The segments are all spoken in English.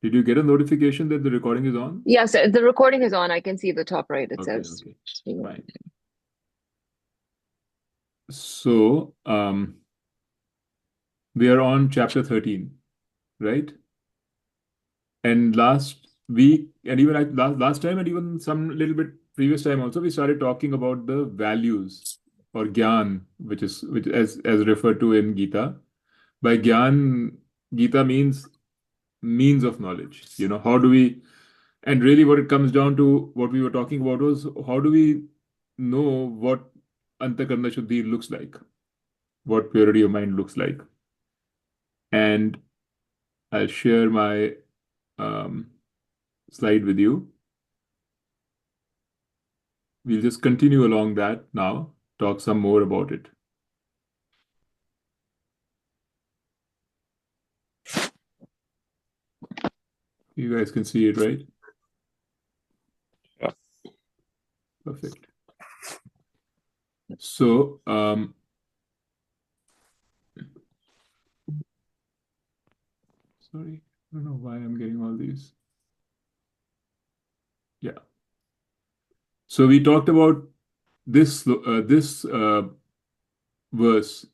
Did you get a notification that the recording is on? Yes, the recording is on. I can see the top right. It Okay, says. okay, fine. So, we are on chapter 13, right? And last week, and even last time, and even some little bit previous time also, we started talking about the values or Gyan, which as referred to in Gita. By Gyan, Gita means of knowledge. How do we, and really what it comes down to, what we were talking about was how do we know what Antahkarana Shuddhi looks like, what purity of mind looks like. And I'll share my um, slide with you. We'll just continue along that now, talk some more about it. You guys can see it, right? Yeah. Perfect. So, sorry, I don't know why I'm getting all these. Yeah. So we talked about this verse,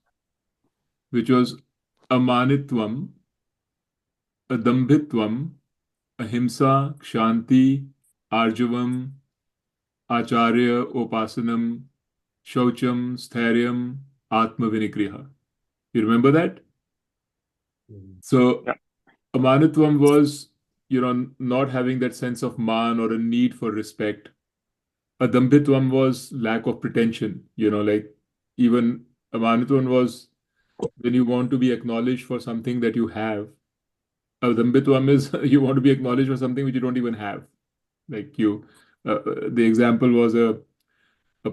which was Amanitvam, Adambhitvam, Ahimsa, Shanti, Arjavam, Acharya, Upasanam, Shaucham, Sthairyam, Atma Vinigrahah. You remember that? So, Yeah. Amanitvam was, not having that sense of man or a need for respect. Adambhitvam was lack of pretension, like even Amanitvam was when you want to be acknowledged for something that you have. Adambhitvam is you want to be acknowledged for something which you don't even have. Like the example was a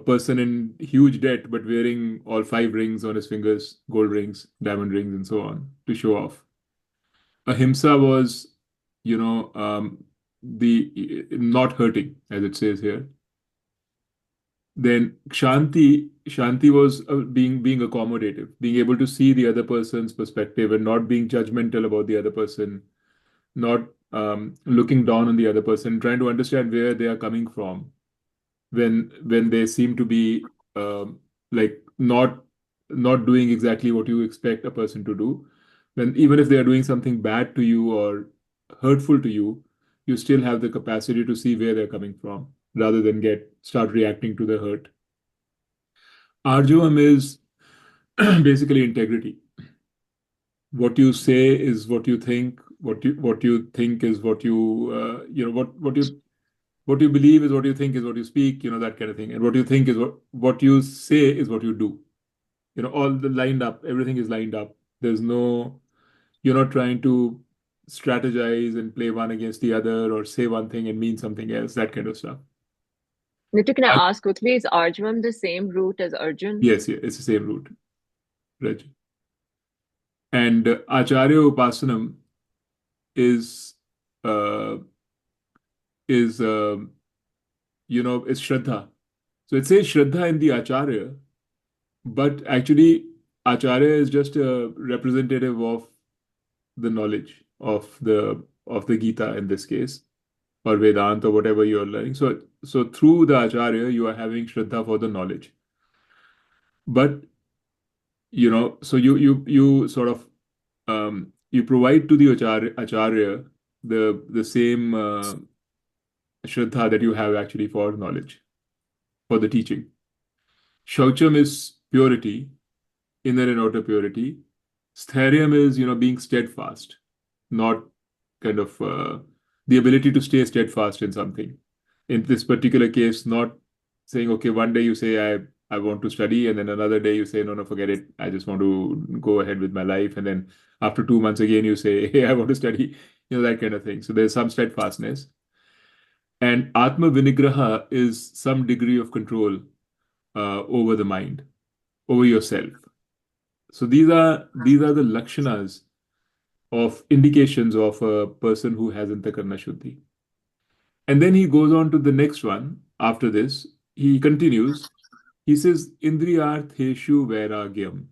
person in huge debt but wearing all 5 rings on his fingers, gold rings, diamond rings, and so on to show off. Ahimsa was, the not hurting, as it says here. Then Shanti was being accommodative, being able to see the other person's perspective and not being judgmental about the other person, not looking down on the other person, trying to understand where they are coming from when they seem to be like not doing exactly what you expect a person to do. When even if they are doing something bad to you or hurtful to you, you still have the capacity to see where they're coming from rather than start reacting to the hurt. Arjavam is basically integrity. What you say is what you think. What you think is what you what you believe is what you think is what you speak. That kind of thing. And what you think is what you say is what you do. All the lined up. Everything is lined up. There's no. You're not trying to strategize and play one against the other or say one thing and mean something else. That kind of stuff. Nitu, can I ask quickly, is Arjavam the same root as Arjun? Yes, yeah, it's the same root. Right. And Acharya Upasanam is uh, is is Shraddha. So it says Shraddha in the Acharya, but actually Acharya is just a representative of the knowledge of the Gita in this case, or Vedanta or whatever you're learning. So through the Acharya you are having Shraddha for the knowledge. But so you sort of you provide to the Acharya the same Shraddha that you have actually for knowledge, for the teaching. Shaucham is purity, inner and outer purity. Sthairyam is, being steadfast, not kind of the ability to stay steadfast in something. In this particular case, not saying, okay, one day you say, I want to study, and then another day you say, no, no, forget it. I just want to go ahead with my life. And then after 2 months again, you say, hey, I want to study, that kind of thing. So there's some steadfastness. And Atma Vinigraha is some degree of control over the mind, over yourself. So these are the lakshanas of indications of a person who has Antahkarana Shuddhi. And then he goes on to the next one after this. He continues. He says, Indriyartheshu Vairagyam.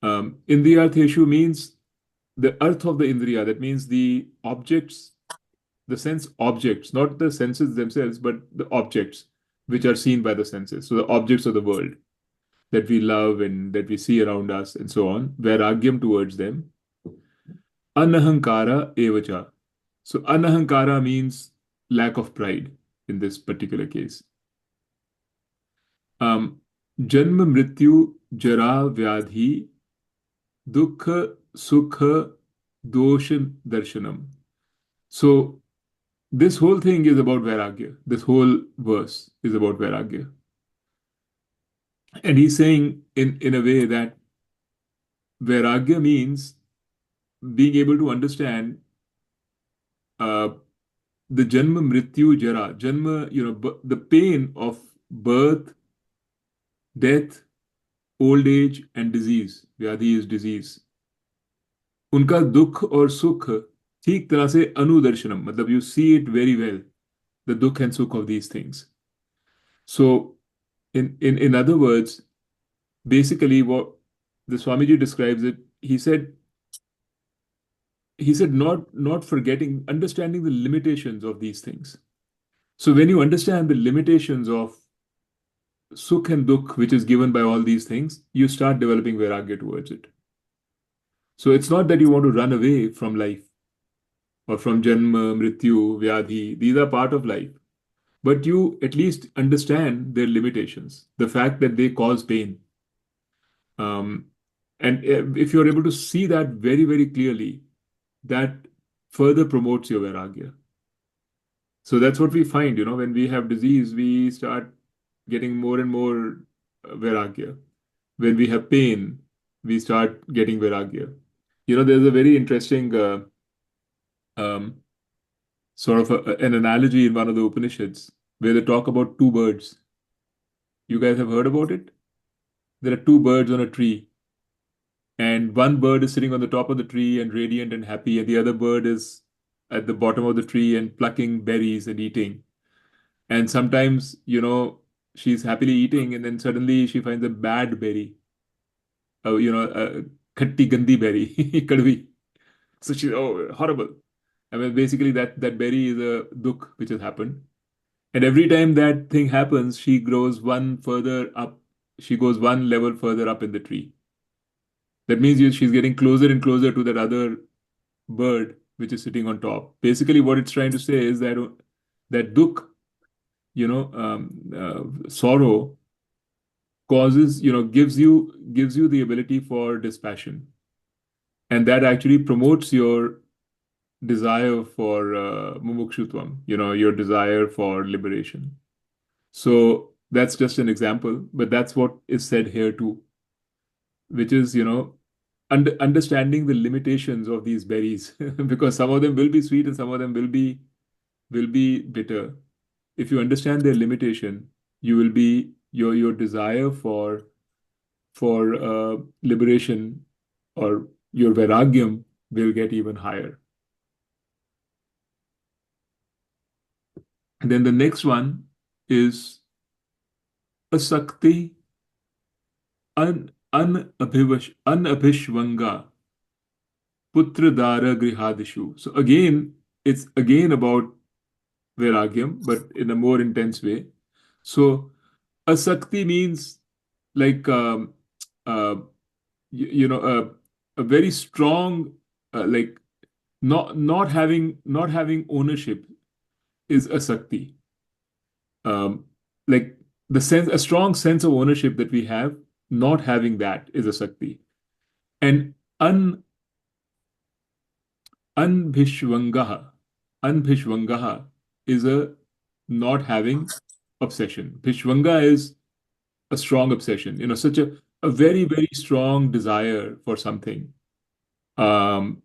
Indriyartheshu means the earth of the indriya, that means the objects, the sense objects, not the senses themselves, but the objects which are seen by the senses. So the objects of the world that we love and that we see around us and so on, vairagyam towards them. Anahankara evacha. So anahankara means lack of pride in this particular case. Janma mrityu jara vyadhi dukha sukha dosha darshanam. So this whole thing is about Vairagya. This whole verse is about Vairagya. And he's saying in a way that Vairagya means being able to understand uh, the Janma Mrityu Jara. Janma, the pain of birth, death, old age, and disease. Vyadhi is disease. उनका दुख और सुख ठीक तरह से अनुदर्शनम, मतलब you see it very well, the dukh and sukh of these things. So, in other words, basically what the Swamiji describes it, he said not forgetting, understanding the limitations of these things. So when you understand the limitations of sukh and dukh, which is given by all these things, you start developing vairagya towards it. So it's not that you want to run away from life or from janma, mrityu, vyadhi. These are part of life. But you at least understand their limitations, the fact that they cause pain. And if you're able to see that very, very clearly, that further promotes your vairagya. So that's what we find, when we have disease, we start getting more and more vairagya. When we have pain, we start getting vairagya. There's a very interesting sort of an analogy in one of the Upanishads where they talk about two birds. You guys have heard about it? There are two birds on a tree, and one bird is sitting on the top of the tree and radiant and happy, and the other bird is at the bottom of the tree and plucking berries and eating. And sometimes, she's happily eating, and then suddenly she finds a bad berry, a khatti gandhi berry, kadvi. So she's, oh, horrible. I mean, basically that berry is a dukh which has happened. And every time that thing happens, she grows one further up. She goes one level further up in the tree. That means she's getting closer and closer to that other bird which is sitting on top. Basically, what it's trying to say is that dukh, sorrow causes, gives you the ability for dispassion, and that actually promotes your desire for mumukshutvam, your desire for liberation. So that's just an example, but that's what is said here too, which is, understanding the limitations of these berries, because some of them will be sweet and some of them will be bitter. If you understand their limitation, you will be your desire for liberation, or your vairagyam, will get even higher. And then the next one is asakti anabhishvanga putradara grihadishu. So again, it's again about vairagyam, but in a more intense way. So asakti means like a very strong, like not having ownership is asakti. Like a strong sense of ownership that we have, not having that is asakti. And anbhishvangaha is a not having obsession. Bhishvanga is a strong obsession, such a very, very strong desire for something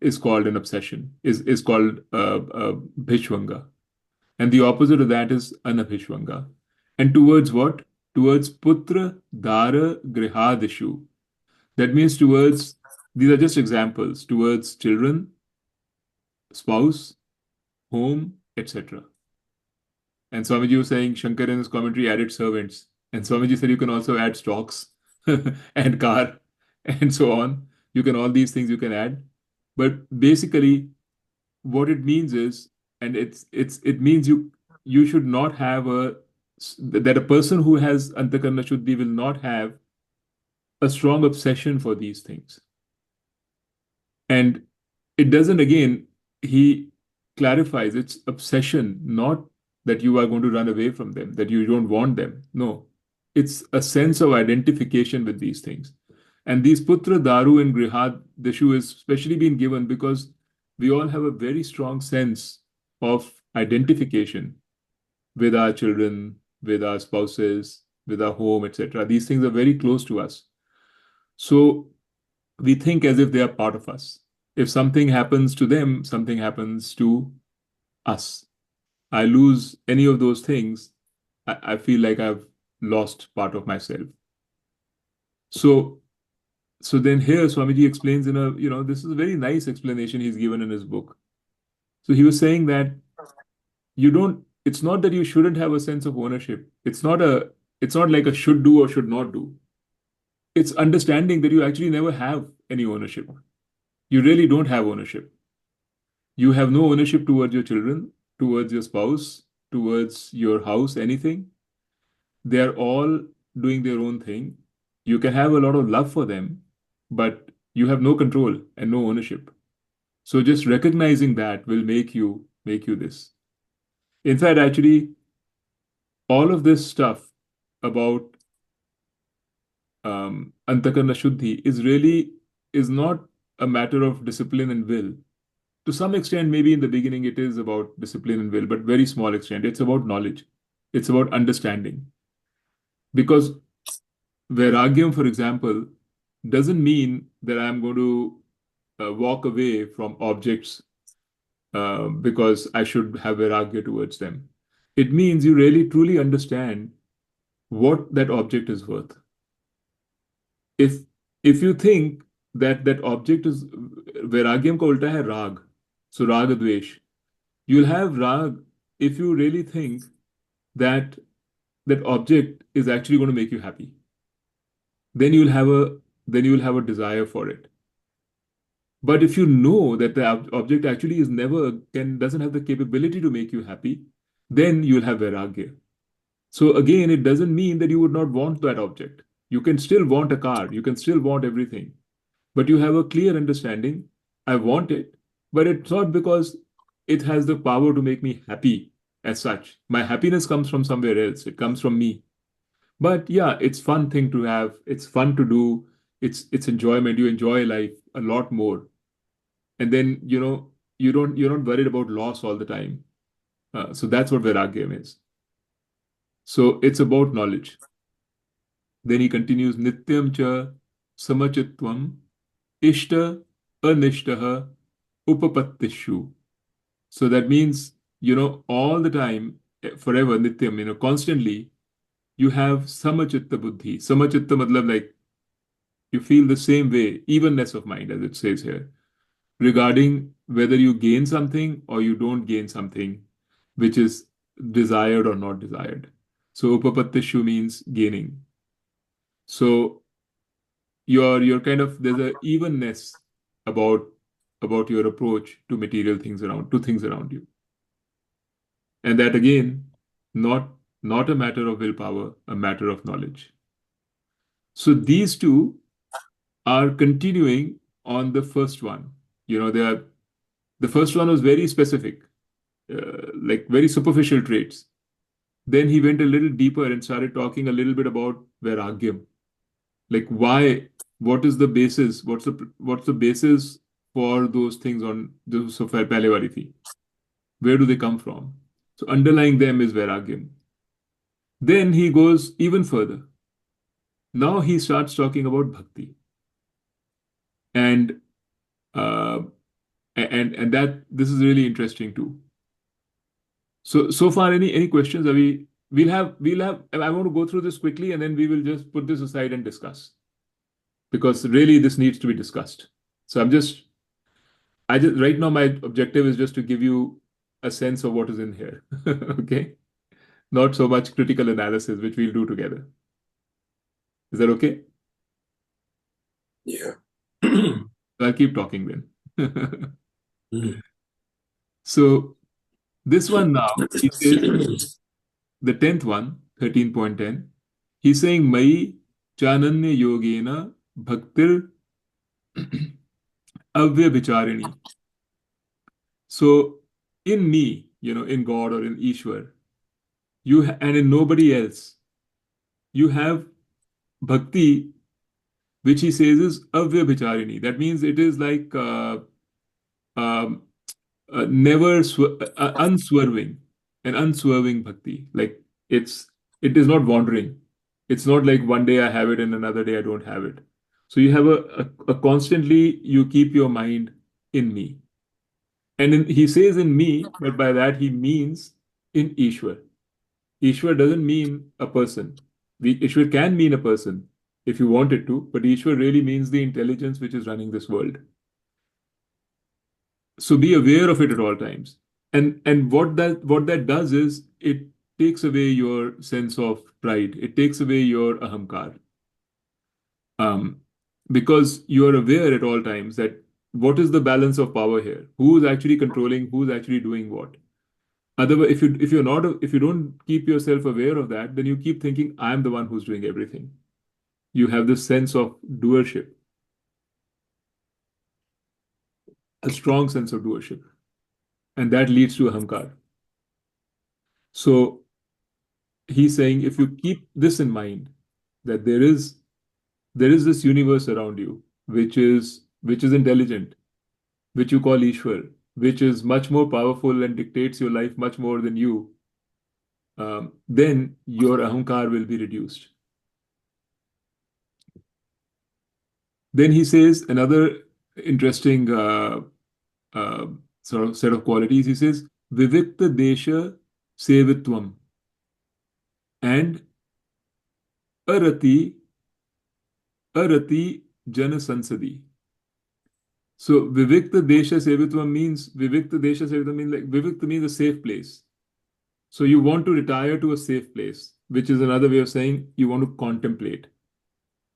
is called an obsession, is called bhishvanga. And the opposite of that is anabhishvanga. And towards what? Towards putra dara grihadishu. That means towards, these are just examples, towards children, spouse, home, etc. And Swamiji was saying, Shankar in his commentary added servants. And Swamiji said you can also add stocks and car and so on. All these things you can add. But basically, what it means is, and it means you should not have that a person who has Antahkarana Shuddhi will not have a strong obsession for these things. And it doesn't, again, he clarifies it's obsession, not that you are going to run away from them, that you don't want them. No, it's a sense of identification with these things. And these Putra, Daru, and Grihad, Dishu is especially been given because we all have a very strong sense of identification with our children, with our spouses, with our home, etc. These things are very close to us. So we think as if they are part of us. If something happens to them, something happens to us. I lose any of those things, I feel like I've lost part of myself. So, so then here Swamiji explains this is a very nice explanation he's given in his book. So he was saying that it's not that you shouldn't have a sense of ownership. It's not like a should do or should not do. It's understanding that you actually never have any ownership. You really don't have ownership. You have no ownership towards your children, towards your spouse, towards your house, anything. They're all doing their own thing. You can have a lot of love for them, but you have no control and no ownership. So just recognizing that will make you this. In fact, actually, all of this stuff about Antahkarana Shuddhi is not a matter of discipline and will. To some extent, maybe in the beginning it is about discipline and will, but very small extent. It's about knowledge. It's about understanding. Because Vairagyam, for example, doesn't mean that I'm going to walk away from objects because I should have Vairagya towards them. It means you really truly understand what that object is worth. If you think that that object is Vairagyam ka ulta hai rag, so raga dvesh. You'll have rag if you really think that that object is actually going to make you happy. Then you'll have a desire for it. But if you know that the object actually doesn't have the capability to make you happy, then you'll have vairagya. So again, it doesn't mean that you would not want that object. You can still want a car, you can still want everything, but you have a clear understanding. I want it, but it's not because it has the power to make me happy as such. My happiness comes from somewhere else. It comes from me. But yeah, it's fun thing to have. It's fun to do. It's enjoyment. You enjoy life a lot more. And then you're not worried about loss all the time. So that's what Vairagyam is. So it's about knowledge. Then he continues, Nityam cha samachitvam ishta anishtaha upapattishu. So that means, all the time, forever, nityam, constantly, you have samachitta buddhi. Samachitta matlab like you feel the same way, evenness of mind, as it says here, regarding whether you gain something or you don't gain something, which is desired or not desired. So upapattishu means gaining. So you're kind of there's a evenness about your approach to material things around you. And that again, not a matter of willpower, a matter of knowledge. So these two are continuing on the first one. The first one was very specific, like very superficial traits. Then he went a little deeper and started talking a little bit about vairagyam, like what is the basis, what's the basis for those things on the so far pehle wali thi. Where do they come from? So underlying them is vairagyam. Then he goes even further. Now he starts talking about bhakti, and uh, and that this is really interesting too. So far, any questions? Are we'll have. I want to go through this quickly, and then we will just put this aside and discuss, because really this needs to be discussed. So I just right now my objective is just to give you a sense of what is in here. Okay, not so much critical analysis, which we'll do together. Is that okay? Yeah. I'll keep talking then. So this one now, he says, the 10th one, 13.10, he's saying, Mai chananya yogena bhaktir avyabhicharini. So in me, in God or in Ishwar, and in nobody else, you have bhakti, which he says is avyabhicharini. That means it is like um, never unswerving, an unswerving bhakti. Like it's it is not wandering. It's not like one day I have it and another day I don't have it. So you have a constantly you keep your mind in me. And he says in me, but by that he means in Ishwar. Ishwar doesn't mean a person. The Ishwar can mean a person if you want it to, but Ishwar really means the intelligence which is running this world. So be aware of it at all times. And what that does is it takes away your sense of pride. It takes away your ahamkar. Um, because you're aware at all times that what is the balance of power here? Who's actually controlling? Who's actually doing what? Otherwise, if you don't keep yourself aware of that, then you keep thinking, I'm the one who's doing everything. You have this sense of doership, a strong sense of doership, and that leads to ahamkar. So he's saying if you keep this in mind, that there is this universe around you which is intelligent, which you call Ishwar, which is much more powerful and dictates your life much more than you, then your ahamkar will be reduced. Then he says another interesting uh, sort of set of qualities. He says Vivikta Desha Sevitvam and Arati Arati Jana Sansadi. So Vivikta Desha Sevitvam means Vivikta Desha Sevitvam means like Vivikta means a safe place. So you want to retire to a safe place, which is another way of saying you want to contemplate.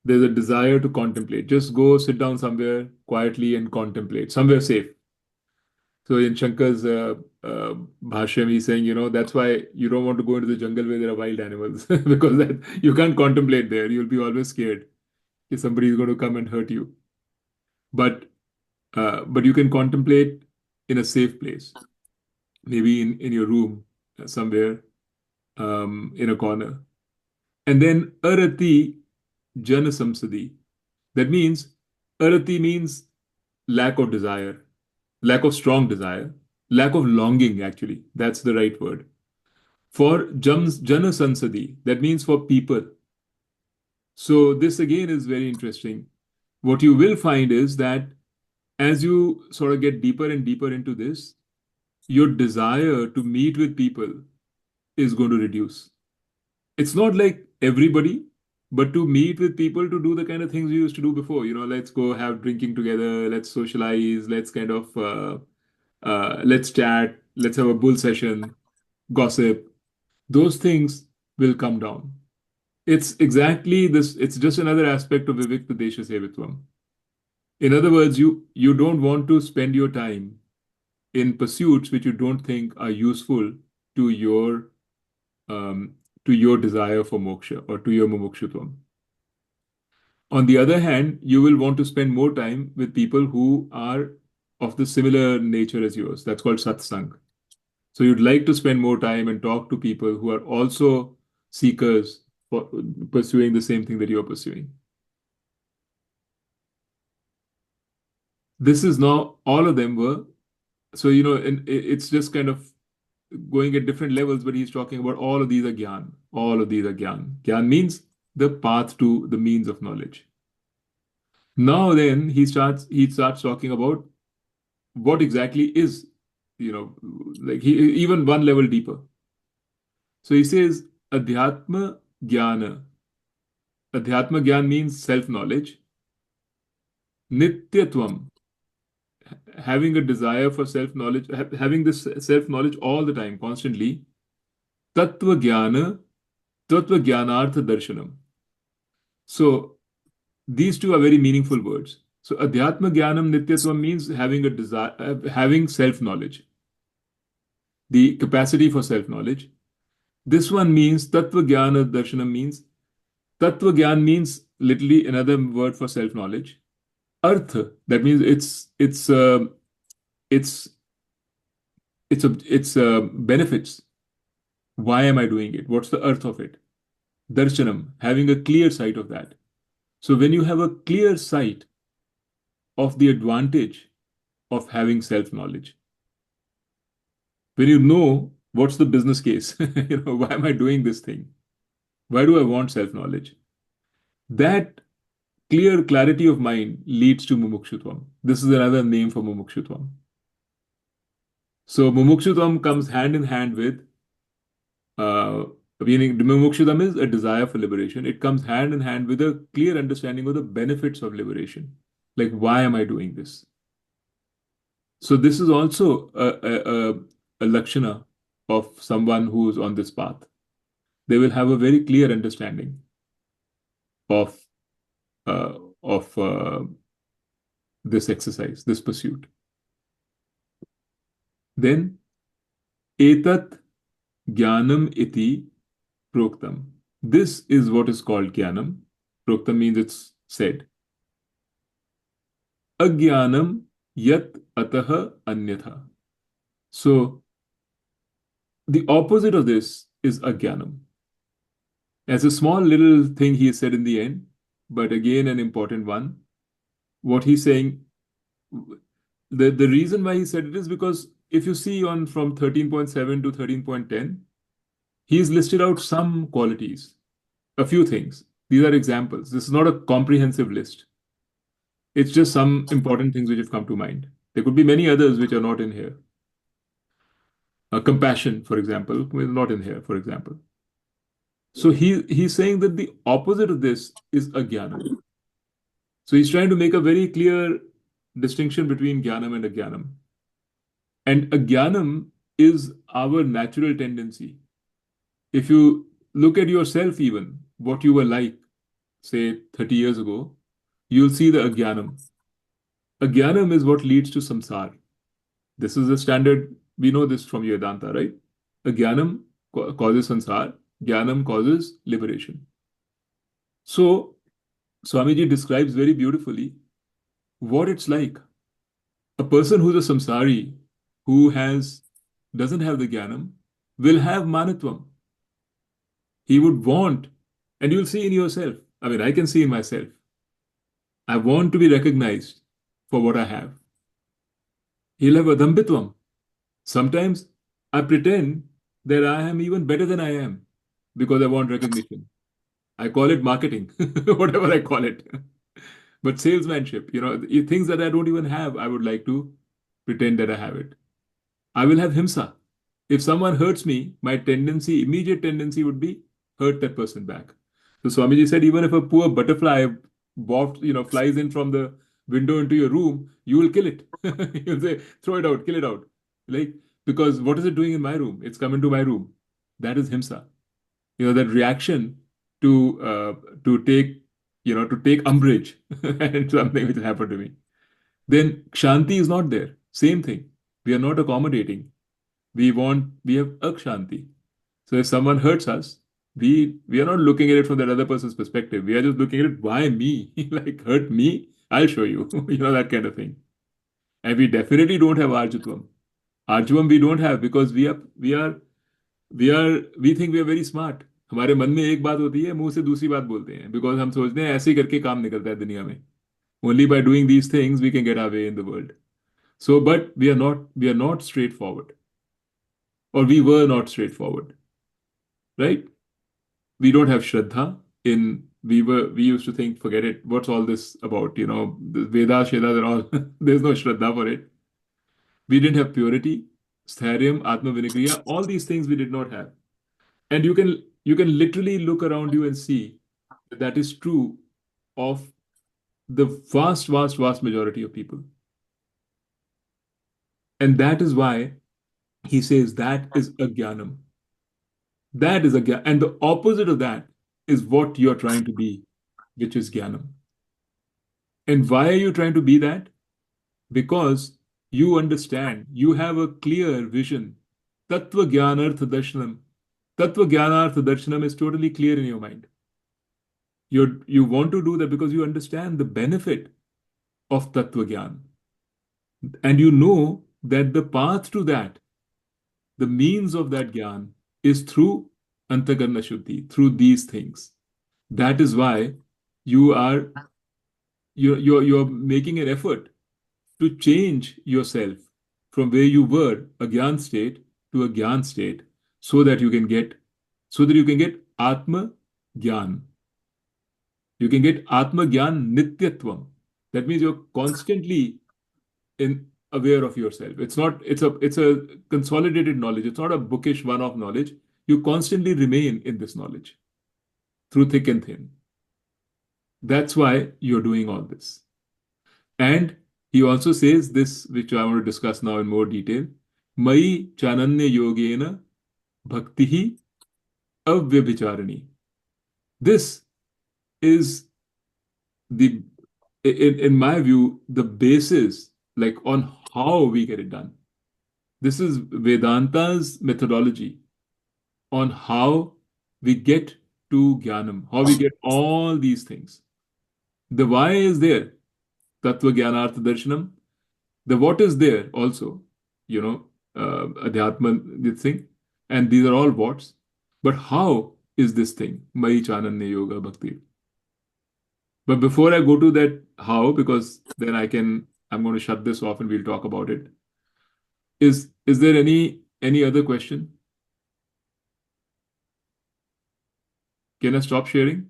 There's a desire to contemplate. Just go sit down somewhere quietly and contemplate, somewhere safe. So in Shankar's Bhashyam, he's saying, that's why you don't want to go into the jungle where there are wild animals because that you can't contemplate there. You'll be always scared if somebody is going to come and hurt you. But but you can contemplate in a safe place, maybe in your room somewhere in a corner. And then Arati Jana Samsadi. That means Arati means lack of desire, lack of strong desire, lack of longing, actually. That's the right word. For Jana Sansadi, that means for people. So this again is very interesting. What you will find is that as you sort of get deeper and deeper into this, your desire to meet with people is going to reduce. It's not like everybody, but to meet with people to do the kind of things we used to do before. Let's go have drinking together, let's socialize, let's kind of let's chat, let's have a bull session, gossip. Those things will come down. It's exactly this. It's just another aspect of Vivikta Desha Sevitvam. In other words, you don't want to spend your time in pursuits which you don't think are useful to your um, to your desire for moksha or to your mumukshutvam. On the other hand, you will want to spend more time with people who are of the similar nature as yours. That's called satsang. So you'd like to spend more time and talk to people who are also seekers for pursuing the same thing that you're pursuing. This is now all of them were so and it's just kind of going at different levels, but he's talking about all of these are gyan. All of these are gyan. Gyan means the path to the means of knowledge. Now then he starts talking about what exactly is, like he even one level deeper. So he says Adhyatma Gyana. Adhyatma Gyan means self-knowledge. Nityatvam, having a desire for self-knowledge, having this self-knowledge all the time, constantly. Tattva Gyana, Tattva Gyanartha Darshanam. So these two are very meaningful words. So Adhyatma Jnanam Nityatvam means having a desire, having self-knowledge, the capacity for self-knowledge. This one means Tattva Jnana Darshanam means Tattva Jnana means literally another word for self-knowledge. Artha, that means it's it's benefits. Why am I doing it? What's the earth of it? Darshanam, having a clear sight of that. So when you have a clear sight of the advantage of having self-knowledge, when you know what's the business case, why am I doing this thing? Why do I want self-knowledge? That clear clarity of mind leads to mumukshutvam. This is another name for mumukshutvam. So mumukshutvam comes hand in hand with uh, meaning mumukshutvam is a desire for liberation. It comes hand in hand with a clear understanding of the benefits of liberation. Like, why am I doing this? So this is also a lakshana of someone who is on this path. They will have a very clear understanding of uh, of this exercise, this pursuit. Then etat jnanam iti proktam. This is what is called jnanam. Proktam means it's said. Ajnanam yat ataha anyatha. So the opposite of this is ajnanam. As a small little thing he said in the end, but again an important one. What he's saying, the reason why he said it is because if you see on from 13.7 to 13.10, he's listed out some qualities, a few things. These are examples. This is not a comprehensive list. It's just some important things which have come to mind. There could be many others which are not in here. Compassion, for example, is not in here, for example. So he's saying that the opposite of this is ajnanam. So he's trying to make a very clear distinction between jnanam and ajnanam. And ajnanam is our natural tendency. If you look at yourself, even what you were like, say 30 years ago, you'll see the ajnanam. Ajnanam is what leads to samsara. This is the standard. We know this from Vedanta, right? Ajnanam causes samsara, jnanam causes liberation. So Swamiji describes very beautifully what it's like. A person who's a samsari, who doesn't have the jnanam, will have manitvam. He would want, and you'll see in yourself. I mean, I can see in myself. I want to be recognized for what I have. He'll have Adambhitvam. Sometimes I pretend that I am even better than I am because I want recognition. I call it marketing, whatever I call it. But salesmanship, things that I don't even have, I would like to pretend that I have it. I will have himsa. If someone hurts me, my immediate tendency would be hurt that person back. So Swamiji said, even if a poor butterfly flies in from the window into your room, you will kill it. You'll say, throw it out, kill it out. Like, because what is it doing in my room? It's come into my room. That is himsa. That reaction to take umbrage and something which happened to me. Then Shanti is not there. Same thing. We are not accommodating. We have akshanti. So if someone hurts us, we are not looking at it from that other person's perspective. We are just looking at it, why me? Like, hurt me? I'll show you. That kind of thing. And we definitely don't have Arjatvam. Arjavam we don't have because we think we are very smart. हमारे मन में एक बात होती है, मुंह से दूसरी बात बोलते हैं, because हम सोचते हैं ऐसे ही करके काम निकलता है दुनिया में. Only by doing these things we can get our way in the world. So, but we are not straightforward, or we were not straightforward, right? We don't have Shraddha. We used to think, forget it. What's all this about? The Vedas, Shedas, and all. There's no Shraddha for it. We didn't have purity, Sthairyam, Atma Vinigrahah. All these things we did not have. And you can literally look around you and see that is true of the vast, vast, vast majority of people. And that is why he says that is ajnanam. That is ajnanam. And the opposite of that is what you're trying to be, which is jnanam. And why are you trying to be that? Because you understand, you have a clear vision. Tattva Jnanartha Darshanam. Tattva Jnanartha Darshanam is totally clear in your mind. You want to do that because you understand the benefit of Tattva Jnana. And you know that the path to that, the means of that Jnana, is through Antahkarana Shuddhi, through these things. That is why you are you're making an effort to change yourself from where you were, a Gyan state, to a Gyan state, so that you can get Atma Gyan. You can get Atma Gyan Nityatvam. That means you're constantly aware of yourself. It's a consolidated knowledge. It's not a bookish one-off knowledge. You constantly remain in this knowledge through thick and thin. That's why you're doing all this. And he also says this, which I want to discuss now in more detail. Mai chananya yogena bhaktihi avyabhicharani. This is in my view, the basis, like on how we get it done. This is Vedanta's methodology on how we get to Jnanam, how we get all these things. The why is there, Tattva Jnanartha Darshanam. The what is there also, Adhyatma, this thing. And these are all whats. But how is this thing? Mai Chananya Yoga Bhakti. But before I go to that how, because then I'm going to shut this off and we'll talk about it. Is there any other question? Can I stop sharing?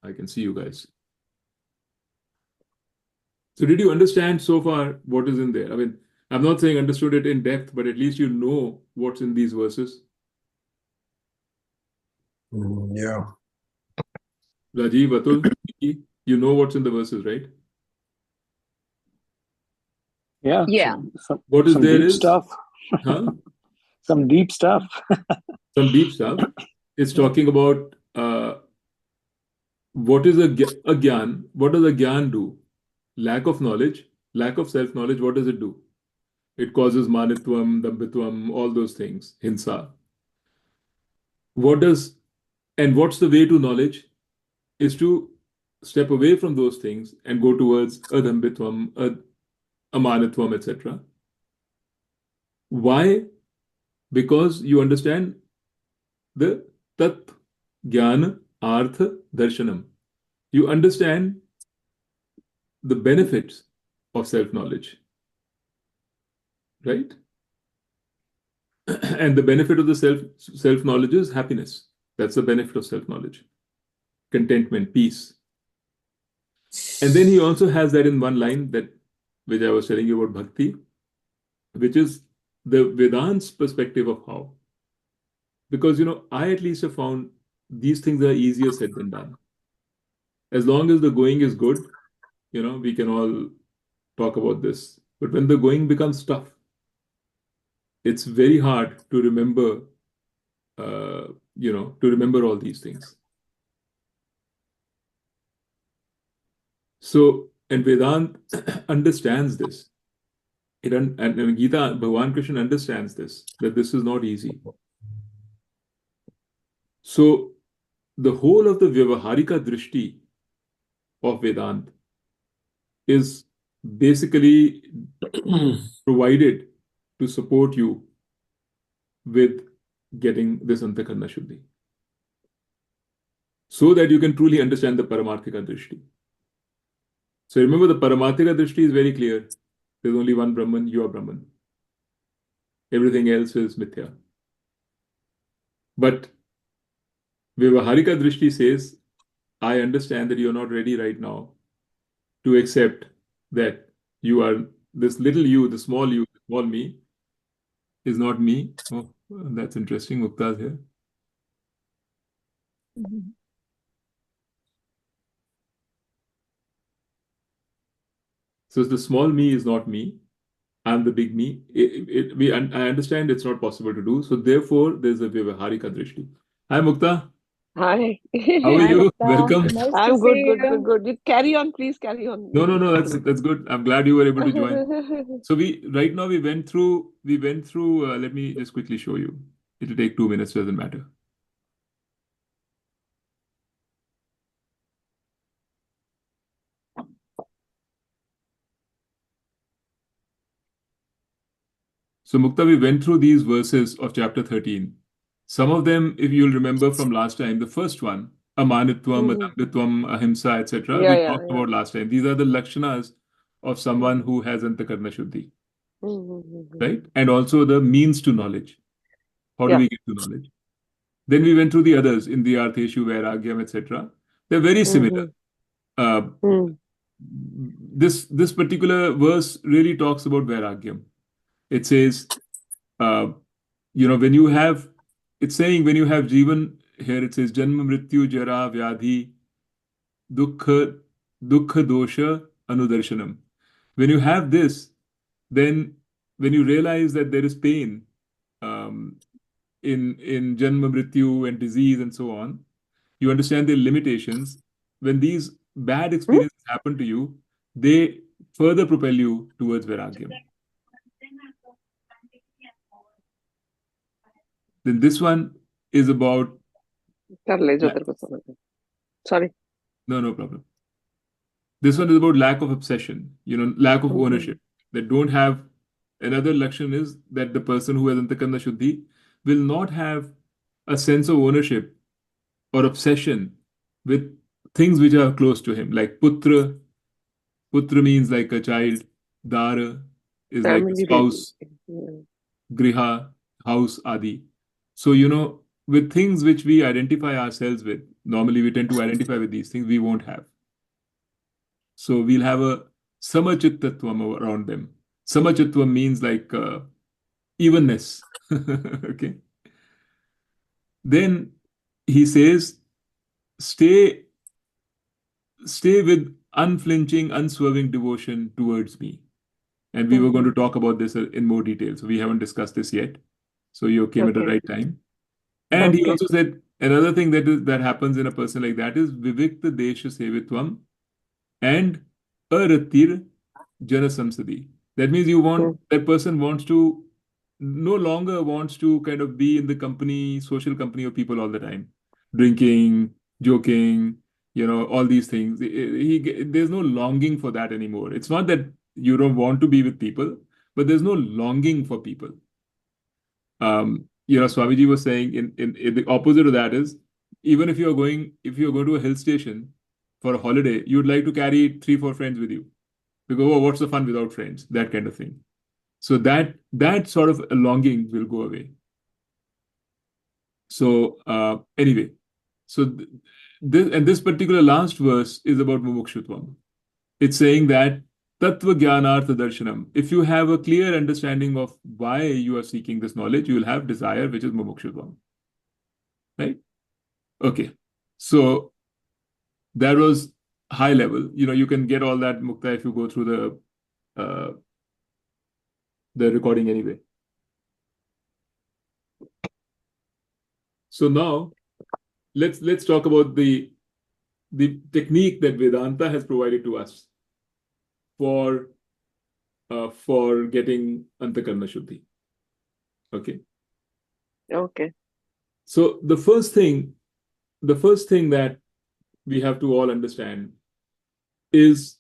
I can see you guys. So did you understand so far what is in there? I mean, I'm not saying understood it in depth, but at least you know what's in these verses. Yeah. Rajiv, Atul, you know what's in the verses, right? Yeah. Yeah. What is some there deep is stuff. huh? Some deep stuff. Some deep stuff. It's talking about what is a gyan? What does a gyan do? Lack of knowledge, lack of self-knowledge, what does it do? It causes Amanitvam, Adambhitvam, all those things, Ahimsa. What's the way to knowledge? Is to step away from those things and go towards Adambhitvam, Amanitvam, etc. Why? Because you understand the Tat, Gyana, Artha, Darshanam. You understand the benefits of self-knowledge, right? And the benefit of the self-knowledge is happiness. That's the benefit of self-knowledge. Contentment, peace. And then he also has that in one line which I was telling you about bhakti, which is the Vedant's perspective of how. Because, I at least have found these things are easier said than done. As long as the going is good, we can all talk about this. But when the going becomes tough, it's very hard to remember, to remember all these things. So, and Vedant understands this. And Gita, Bhagavan Krishna understands this, that this is not easy. So, the whole of the Vyavaharika Drishti of Vedant is basically provided to support you with getting this Antahkarana Shuddhi, so that you can truly understand the Paramarthika Drishti. So remember, the Paramarthika Drishti is very clear. There's only one Brahman, you are Brahman. Everything else is Mithya. But Vyavaharika Drishti says, I understand that you're not ready right now to accept that you are this little you, the small me, is not me. Oh, that's interesting. Mukta's here. So the small me is not me. I'm the big me. I understand it's not possible to do. So therefore, there's a Vyavaharika Drishti. Hi, Mukta. Hi. How are Hi, you? Mukta. Welcome. Nice to I'm see good. you. You carry on, please carry on. No, that's good. I'm glad you were able to join. So right now we went through let me just quickly show you. It'll take 2 minutes, doesn't matter. So Mukta, we went through these verses of chapter 13. Some of them, if you'll remember from last time, the first one, Amanitvam, Mhm. Adambhitvam, Ahimsa, etc., Yeah, we yeah, talked yeah. about last time. These are the lakshanas of someone Mhm. who has Antahkarana Shuddhi, Mhm. right? And also the means to knowledge. How do Yeah. we get to knowledge? Then we went through the others, Indriyartheshu, Vairagyam, etc. They're very similar. Mhm. Uh, Mhm. this particular verse really talks about Vairagyam. It says, uh, when you have, it's saying when you have Jivan, here it says Janma Mrityu Jara Vyadhi Dukha Dukha Dosha Anudarshanam. When you have this, then when you realize that there is pain um, in Janma Mrityu and disease and so on, you understand their limitations. When these bad Hmm? experiences happen to you, they further propel you towards Vairagyam. Then this one is about, कर ले जो तेरे को समझ में. Sorry. no problem. This one is about lack of obsession, lack of Mhm. ownership. That don't have another lakshan is that the person who has Antahkarana Shuddhi will not have a sense of ownership or obsession with things which are close to him, like putra. Putra means like a child. Dara is like a Family really. spouse. Yeah. Griha, house, adi. So, with things which we identify ourselves with, normally we tend to identify with these things we won't have. So we'll have a samachittatvam around them. Samachitvam means like evenness. Okay. Then he says, stay, stay with unflinching, unswerving devotion towards me. And we were going to Mhm. talk about this in more detail. So we haven't discussed this yet. So you came at the Okay. right time. And he Okay. also said another thing that happens in a person like that is vivikta desha sevitvam and aratir jana samsadi. That means Hmm. that person wants to no longer wants to kind of be in the company, social company of people all the time, drinking, joking, all these things. There's no longing for that anymore. It's not that you don't want to be with people, but there's no longing for people. Swamiji was saying in the opposite of that is even if you're going to a hill station for a holiday, you'd like to carry 3, 4 friends with you because oh, what's the fun without friends? That kind of thing. So that sort of a longing will go away. So anyway, so this particular last verse is about mumukshutvam. It's saying that tattva jnanartha darshanam. If you have a clear understanding of why you are seeking this knowledge, you will have desire, which is mumukshutvam. Right? Okay. So that was high level. You can get all that mukta if you go through the recording anyway. So now let's talk about the technique that Vedanta has provided to us for getting Antahkarana Shuddhi. Okay. Okay. So the first thing that we have to all understand is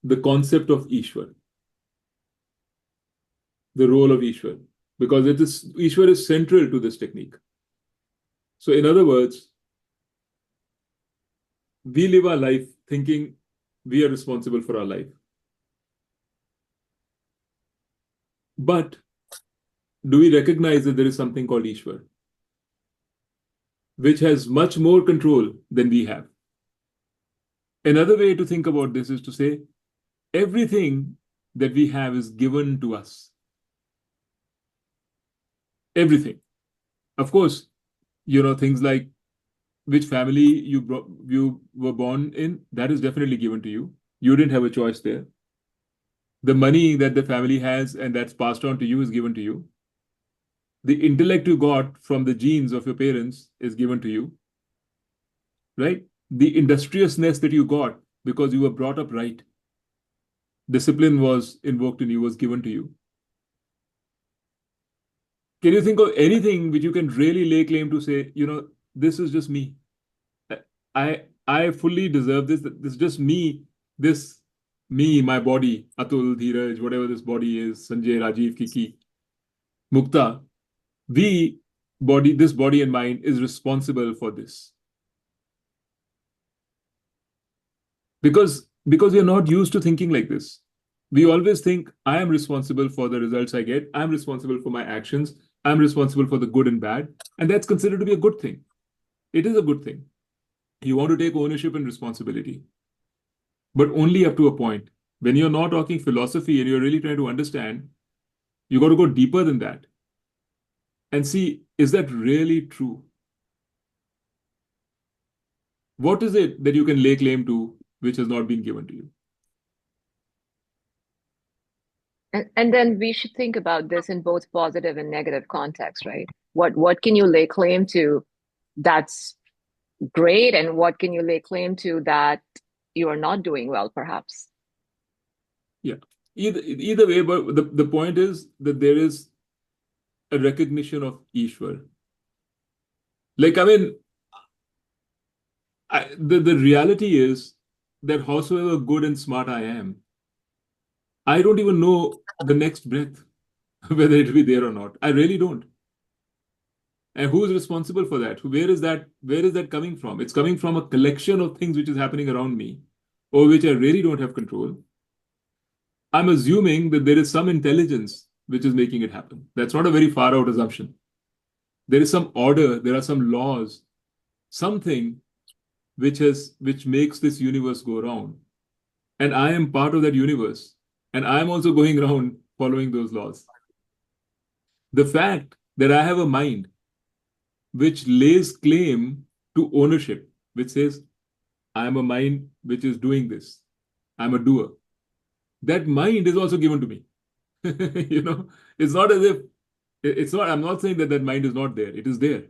the concept of Ishwar, the role of Ishwar, because Ishwar is central to this technique. So in other words, we live our life thinking we are responsible for our life. But do we recognize that there is something called Ishwar, which has much more control than we have? Another way to think about this is to say everything that we have is given to us. Everything. Of course, things like which family you were born in, that is definitely given to you. You didn't have a choice there. The money that the family has and that's passed on to you is given to you. The intellect you got from the genes of your parents is given to you. right? The industriousness that you got because you were brought up right. Discipline was invoked in you, was given to you. Can you think of anything which you can really lay claim to say, this is just me. I fully deserve this. This is just me. This me, my body, Atul, Dheeraj, whatever this body is, Sanjay, Rajiv, Kiki, Mukta. This body and mind is responsible for this. Because we are not used to thinking like this. We always think, I am responsible for the results I get. I'm responsible for my actions. I'm responsible for the good and bad. And that's considered to be a good thing. It is a good thing. You want to take ownership and responsibility. But only up to a point. When you're not talking philosophy and you're really trying to understand, you got to go deeper than that. And see, is that really true? What is it that you can lay claim to which has not been given to you? And then we should think about this in both positive and negative context, right? What can you lay claim to that's great, and what can you lay claim to that you are not doing well, perhaps? Yeah. Either way, but the point is that there is a recognition of Ishwar. Like, I mean, the reality is that howsoever good and smart I am, I don't even know the next breath, whether it will be there or not. I really don't. And who is responsible for that? Where is that coming from? It's coming from a collection of things which is happening around me, or which I really don't have control. I'm assuming that there is some intelligence which is making it happen. That's not a very far out assumption. There is some order, there are some laws, something which makes this universe go around. And I am part of that universe. And I am also going around following those laws. The fact that I have a mind which lays claim to ownership, which says, I am a mind which is doing this. I'm a doer. That mind is also given to me. It's not as if, I'm not saying that mind is not there. It is there.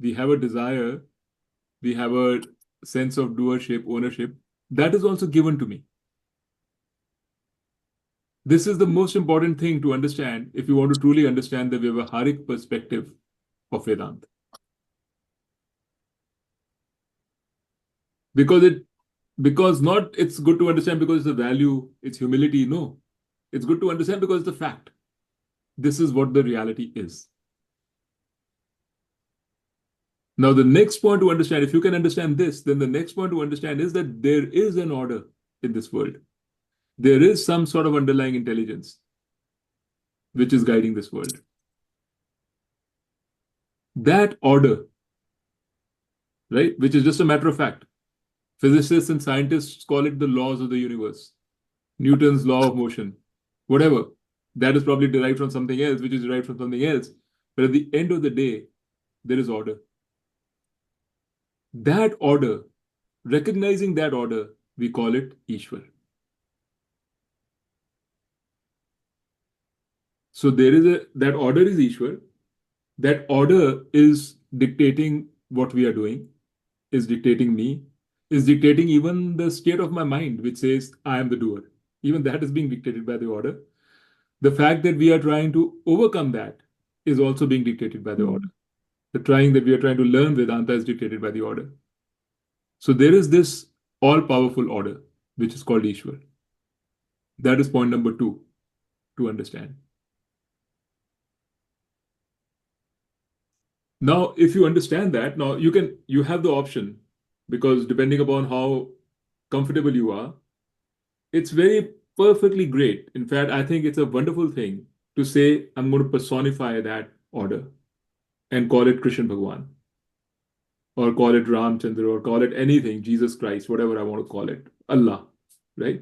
We have a desire. We have a sense of doership, ownership. That is also given to me. This is the most important thing to understand if you want to truly understand the Vyavaharic perspective of Vedanta. Because not it's good to understand because it's a value, it's humility. No, it's good to understand because it's the fact. This is what the reality is. Now, the next point to understand, if you can understand this, then the next point to understand is that there is an order in this world. There is some sort of underlying intelligence which is guiding this world. That order, right, which is just a matter of fact. Physicists and scientists call it the laws of the universe. Newton's law of motion, whatever. That is probably derived from something else, which is derived from something else. But at the end of the day, there is order. That order, recognizing that order, we call it Ishwar. So that order is Ishwar. That order is dictating what we are doing, is dictating me, is dictating even the state of my mind, which says, I am the doer. Even that is being dictated by the order. The fact that we are trying to overcome that is also being dictated by the order. The trying that we are trying to learn Vedanta is dictated by the order. So there is this all-powerful order, which is called Ishwar. That is point number 2 to understand. Now, if you understand that, now you have the option, because depending upon how comfortable you are, it's very perfectly great. In fact, I think it's a wonderful thing to say, I'm going to personify that order and call it Krishna Bhagwan, or call it Ramchandra, or call it anything, Jesus Christ, whatever I want to call it, Allah, right?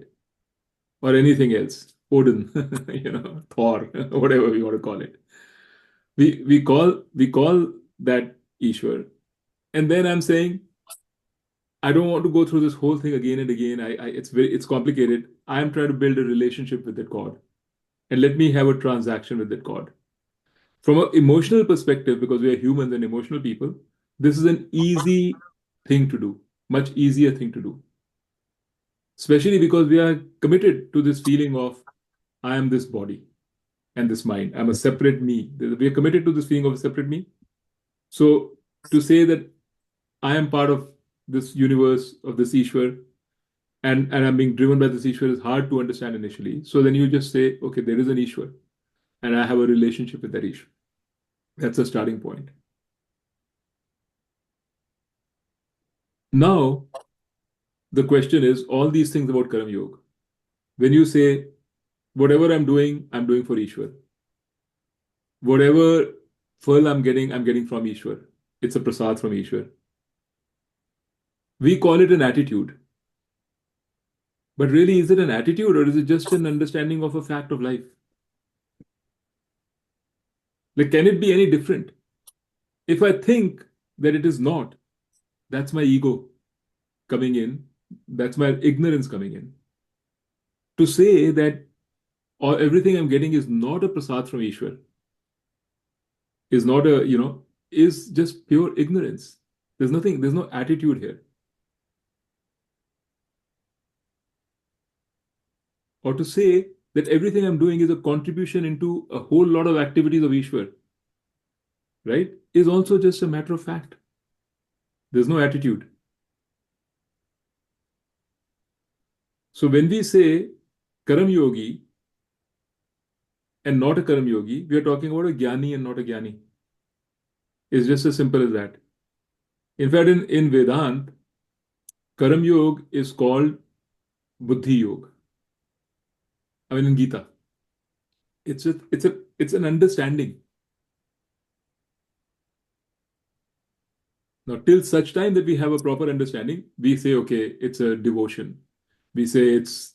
Or anything else, Odin, Thor, whatever we want to call it. We call that Ishwar. And then I'm saying, I don't want to go through this whole thing again and again. It's complicated. I'm trying to build a relationship with that God. And let me have a transaction with that God. From an emotional perspective, because we are humans and emotional people, this is an easy thing to do, much easier thing to do. Especially because we are committed to this feeling of I am this body and this mind. I'm a separate me. We are committed to this feeling of a separate me. So to say that I am part of this universe, of this Ishwar, and I'm being driven by this Ishwar is hard to understand initially. So then you just say, okay, there is an Ishwar, and I have a relationship with that Ishwar. That's a starting point. Now, the question is all these things about Karam Yoga. When you say, whatever I'm doing for Ishwar. Whatever phal I'm getting from Ishwar. It's a prasad from Ishwar. We call it an attitude. But really, is it an attitude or is it just an understanding of a fact of life? Like, can it be any different? If I think that it is not, that's my ego coming in. That's my ignorance coming in. To say that everything I'm getting is not a prasad from Ishwar, is not is just pure ignorance. There's no attitude here. Or to say that everything I'm doing is a contribution into a whole lot of activities of Ishwar, right, is also just a matter of fact. There's no attitude. So when we say Karam Yogi and not a Karam Yogi, we are talking about a Gyani and not a Gyani. It's just as simple as that. In fact, in Vedant, Karam Yoga is called Buddhi Yoga. I mean, in Gita, it's an understanding. Now, till such time that we have a proper understanding, we say, okay, it's a devotion. We say it's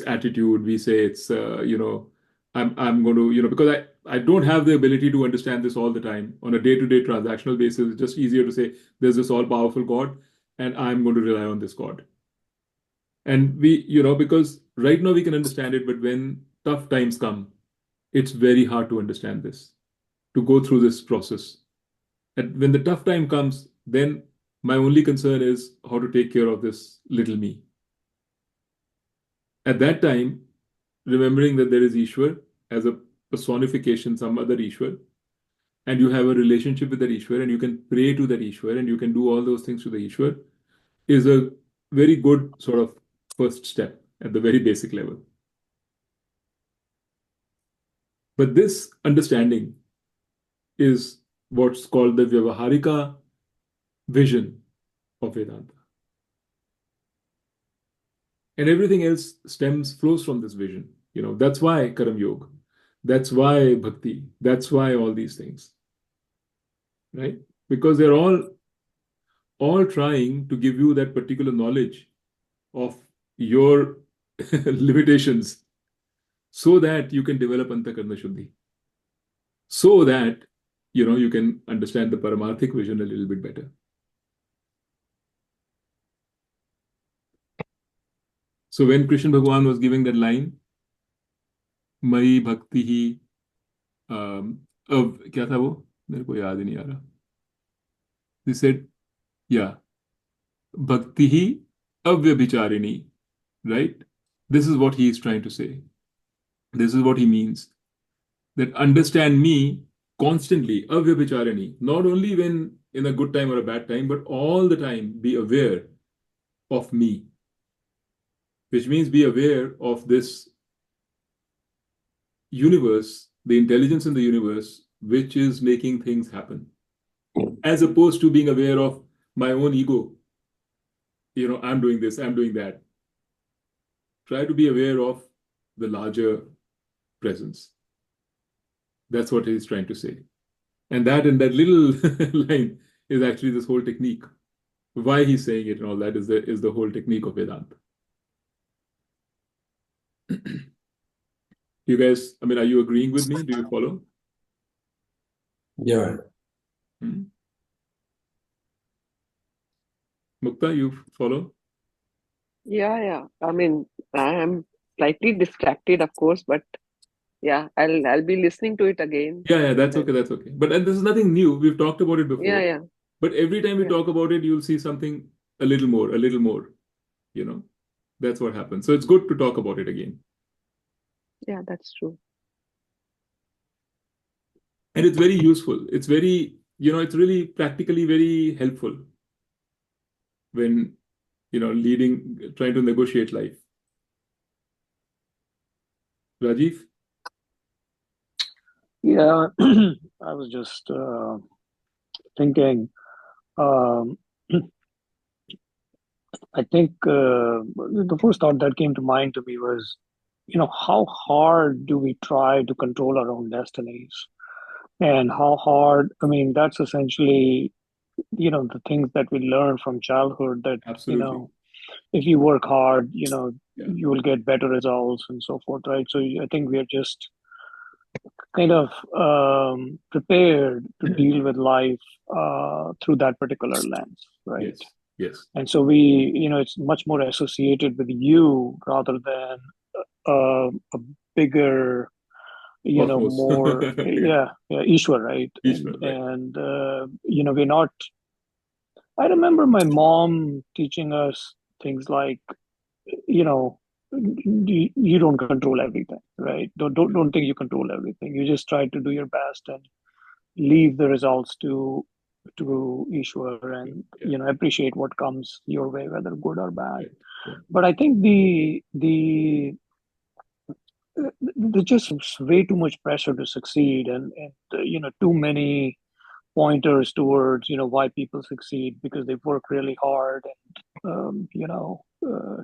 attitude. We say it's I'm going to because I don't have the ability to understand this all the time on a day-to-day transactional basis. It's just easier to say there's this all-powerful God, and I'm going to rely on this God. And we because right now we can understand it, but when tough times come, it's very hard to understand this, to go through this process. And when the tough time comes, then my only concern is how to take care of this little me. At that time, remembering that there is Ishwar as a personification, some other Ishwar, and you have a relationship with that Ishwar, and you can pray to that Ishwar, and you can do all those things to the Ishwar, is a very good sort of first step at the very basic level. But this understanding is what's called the Vyavaharika vision of Vedanta. And everything else flows from this vision. That's why Karam Yoga. That's why Bhakti. That's why all these things. Right? Because they're all trying to give you that particular knowledge of your limitations so that you can develop Antahkarana Shuddhi. So that, you can understand the Paramarthic vision a little bit better. So when Krishna Bhagwan was giving that line, Mai Bhakti hi, क्या था वो? मेरे को याद ही नहीं आ रहा. He said, yeah, Bhakti hi avyabhicharini, right? This is what he is trying to say. This is what he means. That understand me constantly, avyabhicharini, not only when in a good time or a bad time, but all the time be aware of me. Which means be aware of this universe, the intelligence in the universe, which is making things happen. As opposed to being aware of my own ego. I'm doing this, I'm doing that. Try to be aware of the larger presence. That's what he's trying to say. And that in that little line is actually this whole technique. Why he's saying it and all that is the whole technique of Vedanta. You guys, are you agreeing with me? Do you follow? Yeah. Mukta, you follow? Yeah. I am slightly distracted, of course, but yeah, I'll be listening to it again. Yeah, that's okay. But this is nothing new. We've talked about it before. Yeah. But every time we Yeah. talk about it, you'll see something a little more, you know. That's what happens. So it's good to talk about it again. Yeah, that's true. And it's very useful. It's very, it's really practically very helpful when, trying to negotiate life. Rajiv? Yeah, I was just thinking. Um, I think the first thought that came to mind to me was, how hard do we try to control our own destinies? And how hard, I mean, that's essentially, the things that we learn from childhood that, Absolutely. if you work hard, Yeah. you will get better results and so forth, right? So I think we are just kind of prepared to deal with life through that particular lens, right? Yes. And so it's much more associated with you rather than a bigger, Cosmos. more, Yeah. Ishwar, right? Ishwar, right. And we're not. I remember my mom teaching us things like, you know, you don't control everything, right? Don't think you control everything. You just try to do your best and leave the results to Ishwar, and Yeah. appreciate what comes your way, whether good or bad. Right. Yeah. But I think there's just way too much pressure to succeed, and too many pointers towards why people succeed because they work really hard and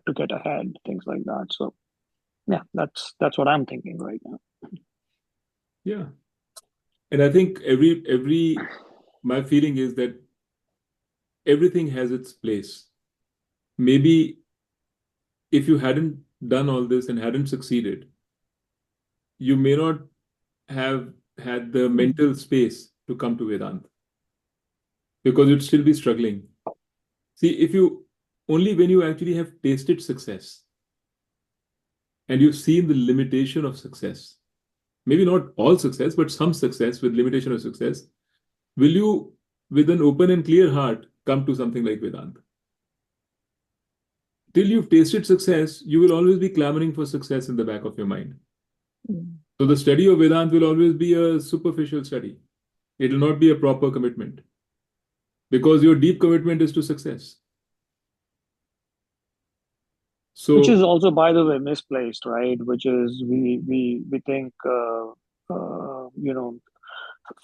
to get ahead, things like that. So yeah, that's what I'm thinking right now. Yeah. And I think my feeling is that everything has its place. Maybe if you hadn't done all this and hadn't succeeded, you may not have had the mental space to come to Vedanta because you'd still be struggling. See, only when you actually have tasted success and you've seen the limitation of success, maybe not all success, but some success with limitation of success, will you, with an open and clear heart, come to something like Vedanta. Till you've tasted success, you will always be clamoring for success in the back of your mind. So the study of Vedanta will always be a superficial study. It will not be a proper commitment because your deep commitment is to success. So, which is also, by the way, misplaced, right? Which is we think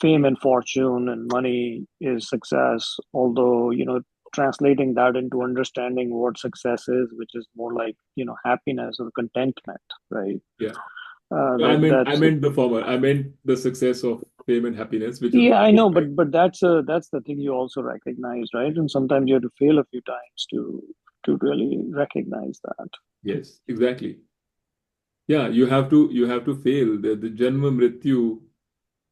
fame and fortune and money is success, although translating that into understanding what success is, which is more like happiness or contentment, right? yeah. I That's meant the former. I meant the success of fame and happiness, which is yeah, I good, know, right? but that's the thing you also recognize, right? And sometimes you have to fail a few times to really recognize that. Yes, exactly. Yeah, you have to fail the janma mrityu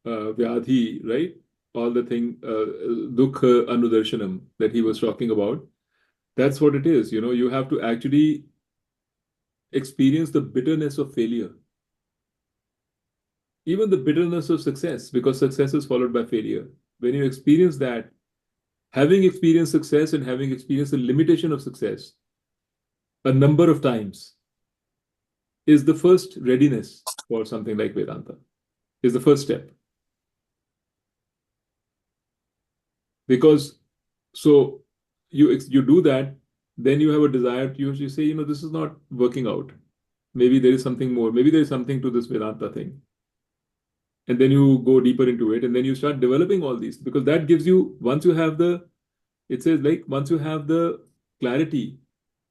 vyadhi, right? All the thing dukha anudarshanam that he was talking about. That's what it is. You have to actually experience the bitterness of failure, even the bitterness of success, because success is followed by failure. When you experience that, having experienced success and having experienced the limitation of success a number of times is the first readiness for something like Vedanta, is the first step. Because so you do that, then you have a desire to you say, this is not working out. Maybe there is something more. Maybe there is something to this Vedanta thing. And then you go deeper into it, and then you start developing all these because that gives you, once you have it says like, once you have the clarity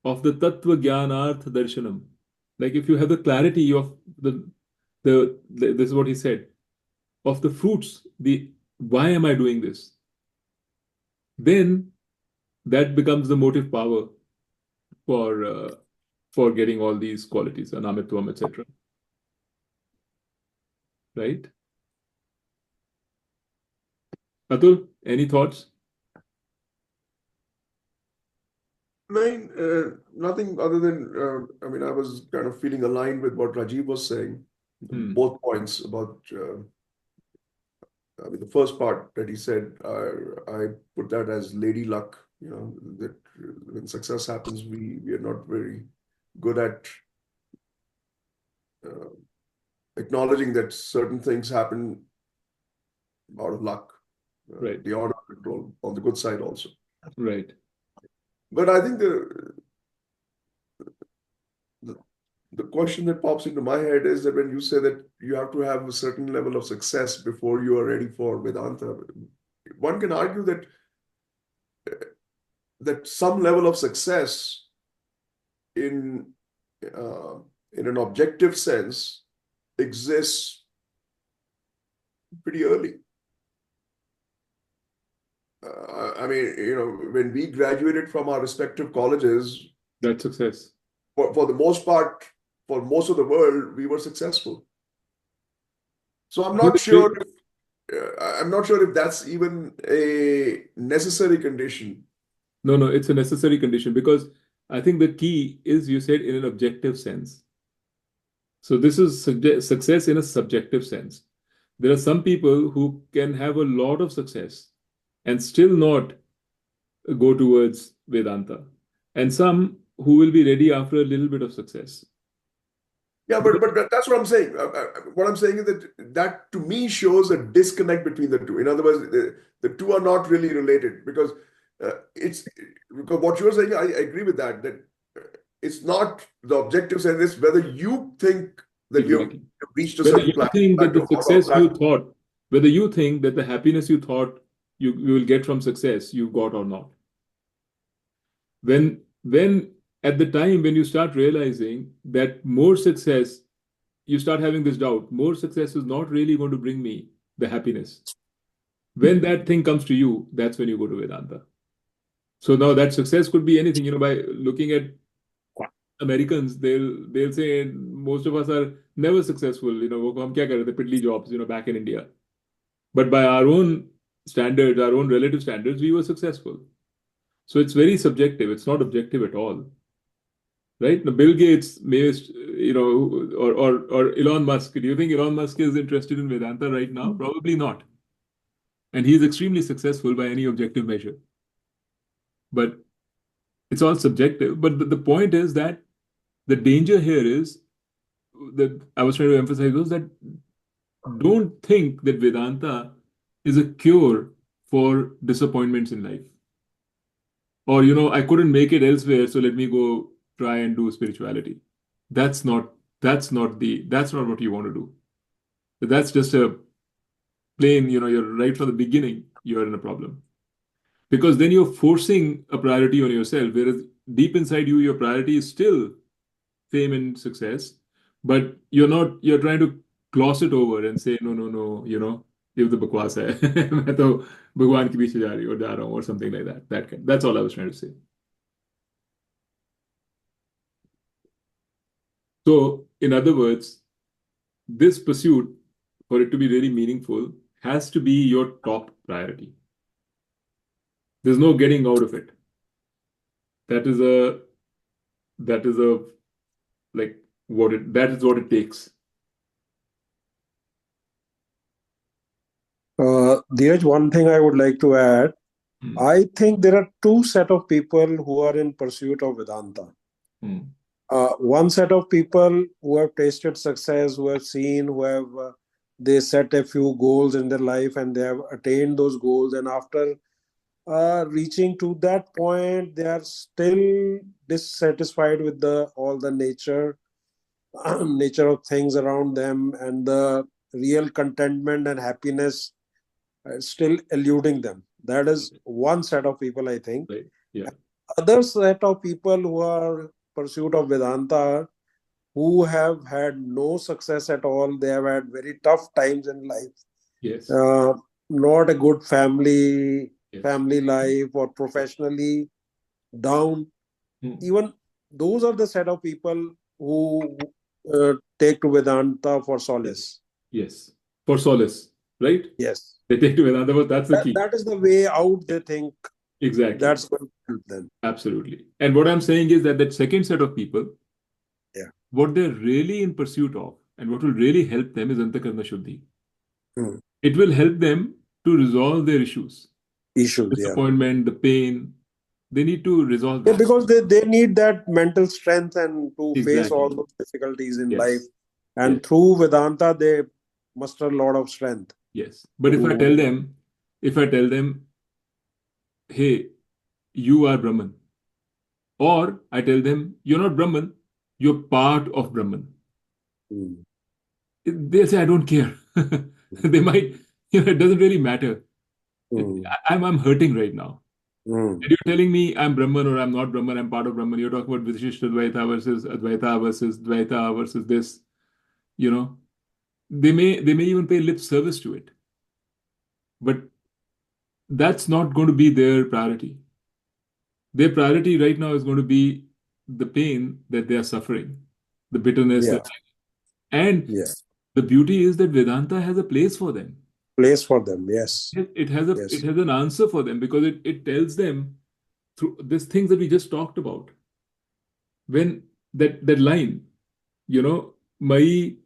of the Tattva Jnanarth Darshanam, like if you have the clarity of this is what he said, of the fruits, why am I doing this? Then that becomes the motive power for getting all these qualities, Anamitvam, etc. Right? Atul, any thoughts? Nothing other than, I was kind of feeling aligned with what Rajiv was saying, both points about I mean, the first part that he said, I put that as lady luck, that when success happens, we are not very good at acknowledging that certain things happen out of luck, Right. beyond our control, on the good side also. Right. But I think the question that pops into my head is that when you say that you have to have a certain level of success before you are ready for Vedanta, one can argue that some level of success in an objective sense exists pretty early. I mean, when we graduated from our respective colleges, That's success. for the most part, for most of the world, we were successful. So I'm not sure if that's even a necessary condition. No, it's a necessary condition, because I think the key is, you said, in an objective sense. So this is success in a subjective sense. There are some people who can have a lot of success and still not go towards Vedanta, and some who will be ready after a little bit of success. Yeah, but that's what I'm saying. What I'm saying is that to me shows a disconnect between the two. In other words, the two are not really related, because because what you're saying, I agree with that it's not the objective sense, it's whether you think that Exactly. you've reached a Whether certain you think that the success you plateau. thought, whether you think that the happiness you thought you will get from success, you got or not. When at the time when you start realizing that more success, you start having this doubt, more success is not really going to bring me the happiness. When that thing comes to you, that's when you go to Vedanta. So now that success could be anything, by looking at Americans, they'll say most of us are never successful, वो हम क्या कर रहे थे, piddly jobs, back in India. But by our own standards, our own relative standards, we were successful. So it's very subjective. It's not objective at all. Right? Now, Bill Gates may, or Elon Musk. Do you think Elon Musk is interested in Vedanta right now? Probably not. And he's extremely successful by any objective measure. But it's all subjective. But the point is that the danger here is that I was trying to emphasize was that don't think that Vedanta is a cure for disappointments in life. Or, I couldn't make it elsewhere, so let me go try and do spirituality. That's not what you want to do. That's just a plain, you're right from the beginning, you're in a problem. Because then you're forcing a priority on yourself, whereas deep inside you, your priority is still fame and success, but you're trying to gloss it over and say, no, ये तो बकवास है मैं तो भगवान के पीछे जा रहा हूँ or something like that. That's all I was trying to say. So, in other words, this pursuit, for it to be really meaningful, has to be your top priority. There's no getting out of it. That is what it takes. Dheeraj, one thing I would like to add, I think there are two set of people who are in pursuit of Vedanta. One set of people who have tasted success, who have seen, they set a few goals in their life and they have attained those goals, and after reaching to that point, they are still dissatisfied with all the nature of things around them, and the real contentment and happiness still eluding them. That is one set of people, I think. Right. Yeah. Other set of people who are pursuit of Vedanta, who have had no success at all. They have had very tough times in life. Yes. Not a good family life, or professionally down. Even those are the set of people who take to Vedanta for solace. Yes. For solace, right? Yes. They take to Vedanta, but that's the key. That is the way out, they think. Exactly. That's going to help them. Absolutely. And what I'm saying is that second set of people, what they're really in pursuit of and what will really help them is Antahkarana Shuddhi. It will help them to resolve their issues. Issues, yeah. Disappointment, the pain. They need to resolve Yeah, that. because they need that mental strength and to face all Exactly. those difficulties in Yes. life. And Yes. through Vedanta, they muster a lot of strength. Yes. But if I tell them, hey, you are Brahman, or I tell them, you're not Brahman, you're part of Brahman, Mm. they'll say, I don't care. They might, it doesn't really matter. Mm. I'm hurting right now. Mm. And you're telling me I'm Brahman or I'm not Brahman, I'm part of Brahman. You're talking about Vishishtadvaita versus Advaita versus Dvaita versus this, you know. They may even pay lip service to it. But that's not going to be their priority. Their priority right now is going to be the pain that they are suffering, the bitterness. Yeah. And Yeah. the beauty is that Vedanta has a place for them. Place for them, yes. It has Yes. an answer for them, because it tells them through these things that we just talked about. When that line, my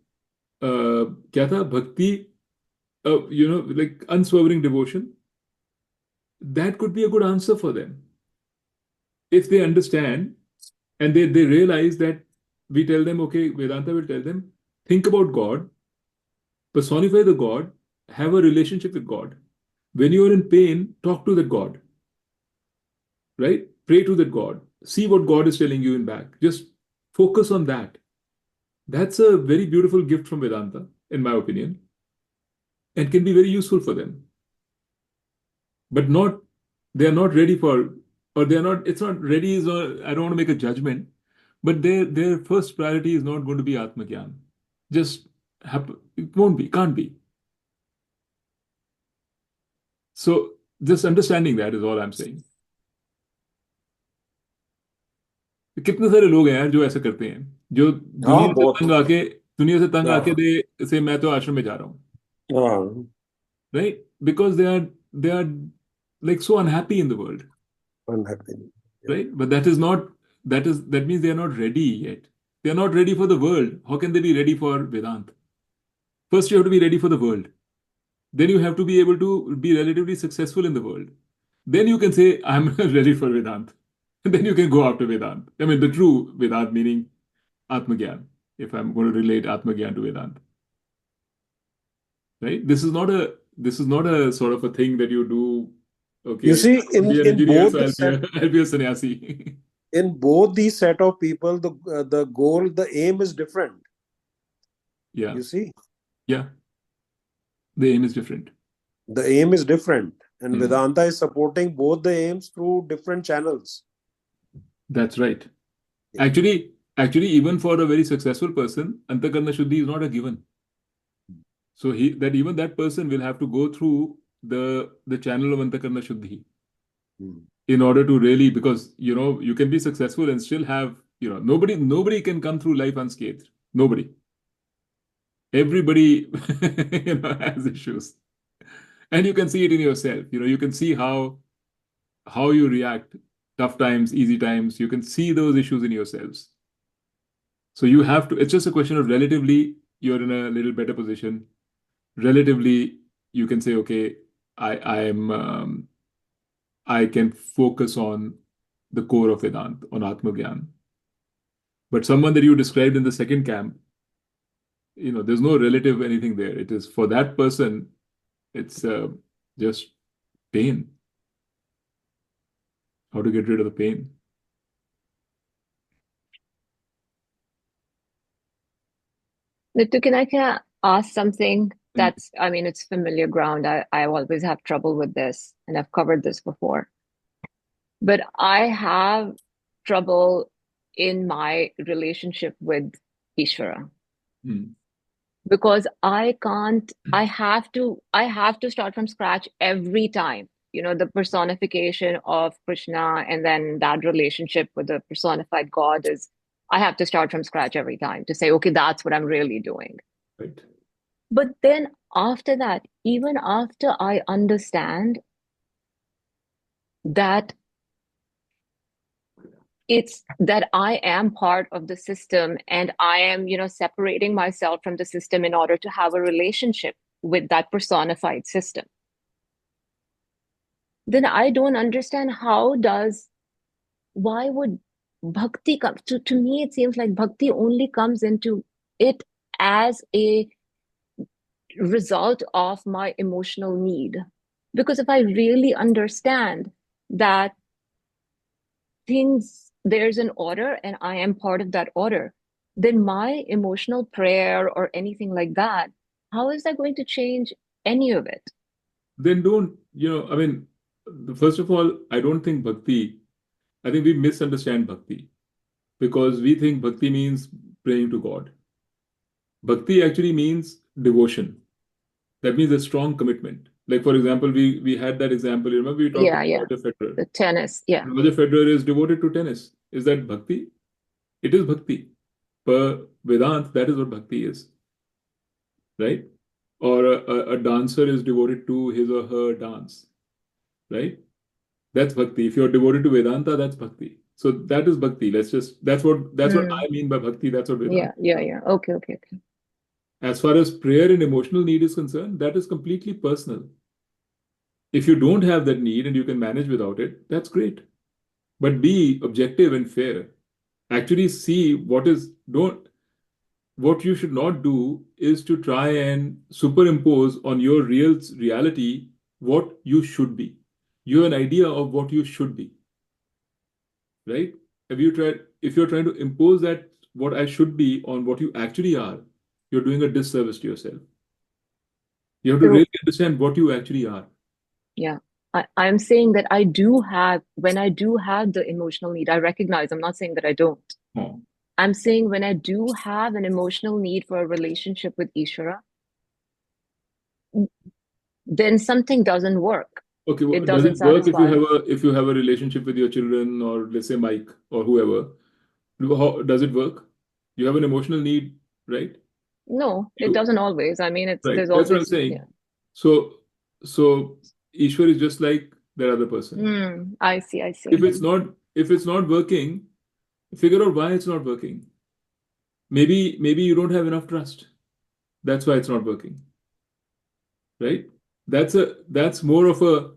kya tha, bhakti, like unswerving devotion, that could be a good answer for them. If they understand and they realize that we tell them, okay, Vedanta will tell them, think about God, personify the God, have a relationship with God. When you are in pain, talk to that God, right? Pray to that God. See what God is telling you in back. Just focus on that. That's a very beautiful gift from Vedanta, in my opinion, and can be very useful for them. But they are not ready for, or they are not, it's not ready, I don't want to make a judgment, but their first priority is not going to be Atma Gyan. Just happen, it won't be, can't be. So just understanding that is all I'm saying. कितने सारे लोग हैं यार जो ऐसा करते हैं, जो दुनिया से तंग आके से मैं तो आश्रम में जा रहा हूँ, right? Because they are like so unhappy in the world, right? But that means they are not ready yet. They are not ready for the world. How can they be ready for Vedanta? First, you have to be ready for the world. Then you have to be able to be relatively successful in the world. Then you can say, I'm ready for Vedanta. And then you can go after Vedanta. I mean, the true Vedanta meaning Atma Gyan, if I'm going to relate Atma Gyan to Vedanta. Right? This is not a sort of a thing that you do. Okay, you see, in engineer, both so I'll be a sannyasi. In both these set of people, the goal, the aim is different. Yeah. You see? Yeah. The aim is different. The aim is different. And Vedanta is supporting both the aims through different channels. That's right. Yeah. Actually, even for a very successful person, Antahkarana Shuddhi is not a given. So even that person will have to go through the channel of Antahkarana Shuddhi in order to really, because you can be successful and still have, nobody can come through life unscathed. Nobody. Everybody has issues. And you can see it in yourself. You can see how you react, tough times, easy times. You can see those issues in yourselves. So you have to, it's just a question of relatively, you're in a little better position. Relatively, you can say, okay, I can focus on the core of Vedanta, on Atma Gyan. But someone that you described in the second camp, there's no relative anything there. It is for that person, it's just pain. How to get rid of the pain. Nitu, can I ask something that's, it's familiar ground. I always have trouble with this, and I've covered this before. But I have trouble in my relationship with Ishvara. Because I have to start from scratch every time. The personification of Krishna and then that relationship with the personified God I have to start from scratch every time to say, okay, that's what I'm really doing. Right. But then after that, even after I understand that it's that I am part of the system and I am, separating myself from the system in order to have a relationship with that personified system, then I don't understand why would bhakti come? To me, it seems like bhakti only comes into it as a result of my emotional need. Because if I really understand that there's an order and I am part of that order, then my emotional prayer or anything like that, how is that going to change any of it? Then don't, I mean, first of all, I don't think I think we misunderstand bhakti because we think bhakti means praying to God. Bhakti actually means devotion. That means a strong commitment. Like, for example, we had that example, remember we talked about Roger Federer. The tennis, yeah. Roger Federer is devoted to tennis. Is that bhakti? It is bhakti. Per Vedant, that is what bhakti is. Right? Or a dancer is devoted to his or her dance. Right? That's bhakti. If you're devoted to Vedanta, that's bhakti. So that is bhakti. That's what I mean by bhakti. That's what Vedanta. Yeah. Okay. As far as prayer and emotional need is concerned, that is completely personal. If you don't have that need and you can manage without it, that's great. But be objective and fair. Actually see what you should not do is to try and superimpose on your reality what you should be. You have an idea of what you should be. Right? If you're trying to impose that what I should be on what you actually are, you're doing a disservice to yourself. You have to really understand what you actually are. Yeah. I'm saying that when I do have the emotional need, I recognize, I'm not saying that I don't. Oh. I'm saying when I do have an emotional need for a relationship with Ishvara, then something doesn't work. Okay, well, it doesn't work satisfy. if you have a relationship with your children or let's say Mike or whoever? How does it work? You have an emotional need, right? No, it doesn't always. I mean, right. There's That's always, what I'm saying. Yeah. So Ishwar is just like that other person. I see. If it's not working, figure out why it's not working. Maybe you don't have enough trust. That's why it's not working. Right? That's more of a,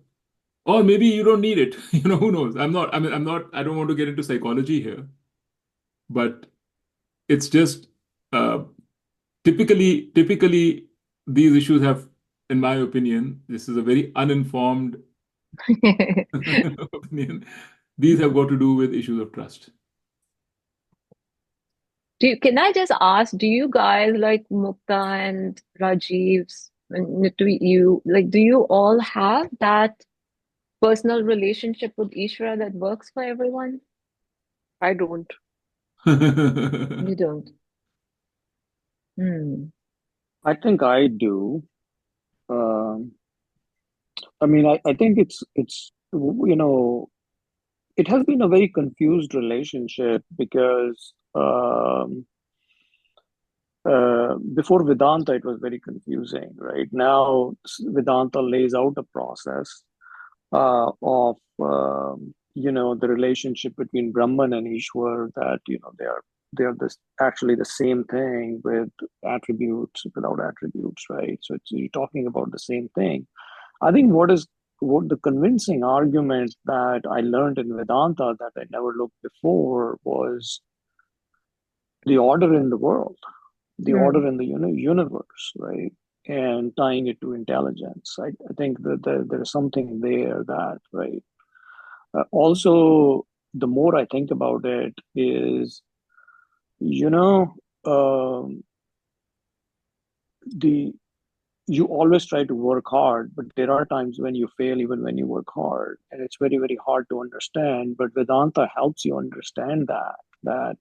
or maybe you don't need it. Who knows? I don't want to get into psychology here, but it's just typically these issues have, in my opinion, this is a very uninformed opinion. These have got to do with issues of trust. Can I just ask, do you guys like Mukta and Rajiv's and do you all have that personal relationship with Ishvara that works for everyone? I don't. You don't. I think I do. I mean, I think it's it has been a very confused relationship because before Vedanta, it was very confusing, right? Now, Vedanta lays out a process of the relationship between Brahman and Ishwar, that they are actually the same thing with attributes, without attributes, right? So you're talking about the same thing. I think what the convincing argument that I learned in Vedanta that I never looked before was the order in the world, the order in the universe, right? And tying it to intelligence. I think that there's something there that, right? Also, the more I think about it is, you always try to work hard, but there are times when you fail even when you work hard. And it's very, very hard to understand. But Vedanta helps you understand that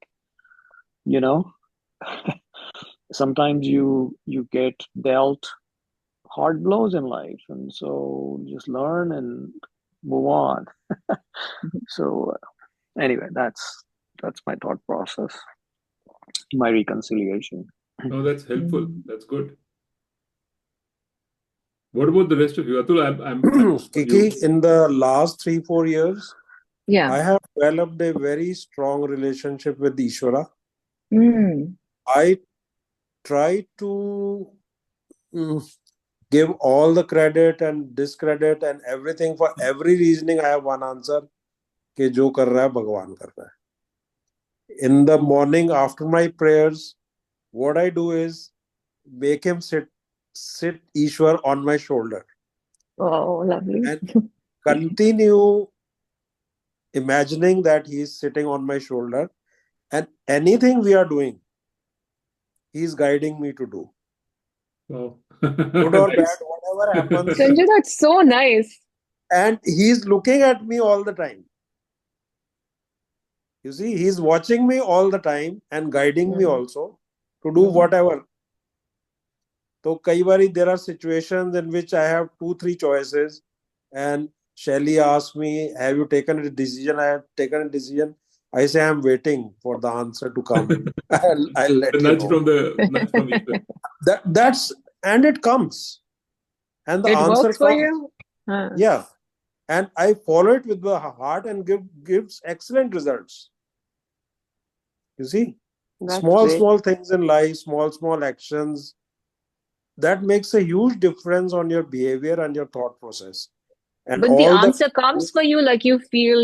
sometimes you get dealt hard blows in life. And so just learn and move on. So anyway, that's my thought process, my reconciliation. Oh, that's helpful. That's good. What about the rest of you? Atul, Kiki, in the last 3-4 years, I have developed a very strong relationship with Ishvara. I try to give all the credit and discredit and everything. For every reasoning, I have one answer, कि जो कर रहा है भगवान कर रहा है. In the morning after my prayers, what I do is make him sit Ishwar on my shoulder. Oh, lovely. And continue imagining that he is sitting on my shoulder, and anything we are doing, he is guiding me to do. Wow. Good or Nice. bad, whatever happens. Sanjay, that's so nice. And he is looking at me all the time. You see, he is watching me all the time and guiding me also to do whatever. So, kai bari there are situations in which I have 2-3 choices, and Shelly asks me, "Have you taken a decision?" I have taken a decision. I say, "I'm waiting for the answer to come. I'll let The you nudge know." from the nudge from Ishwar. That's and it comes, and the It answer works for comes. you? Huh. Yeah, and I follow it with the heart and gives excellent results. You see, That's small great. things in life, small actions, that makes a huge difference on your behavior and your thought process. And But the all the answer comes for you, like you hear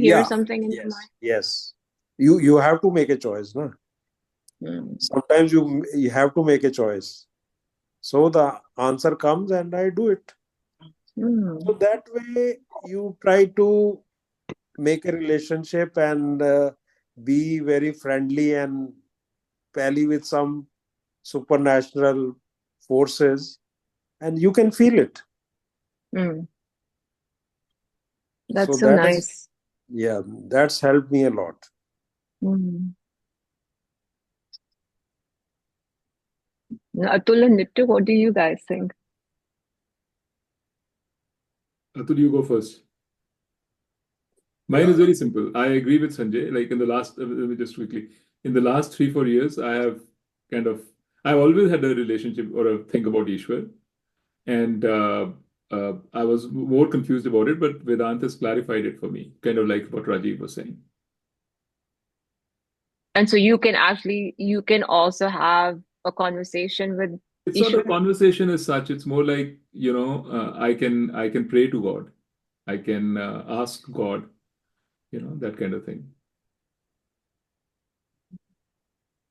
yeah, something in your mind. yes. You have to make a choice, no? Sometimes you have to make a choice. So the answer comes and I do it. So that way you try to make a relationship and be very friendly and pally with some supernatural forces, and you can feel it. That's So so nice. That's helped me a lot. Atul and Nittu, what do you guys think? Atul, you go first. Mine is very simple. I agree with Sanjay. Like in the last, let me just quickly, in the last 3-4 years, I've always had a relationship or a thing about Ishwar. And I was more confused about it, but Vedant has clarified it for me, kind of like what Rajiv was saying. And so you can also have a conversation with It's not a Ishwar? conversation as such. It's more like, I can pray to God. I can ask God, that kind of thing.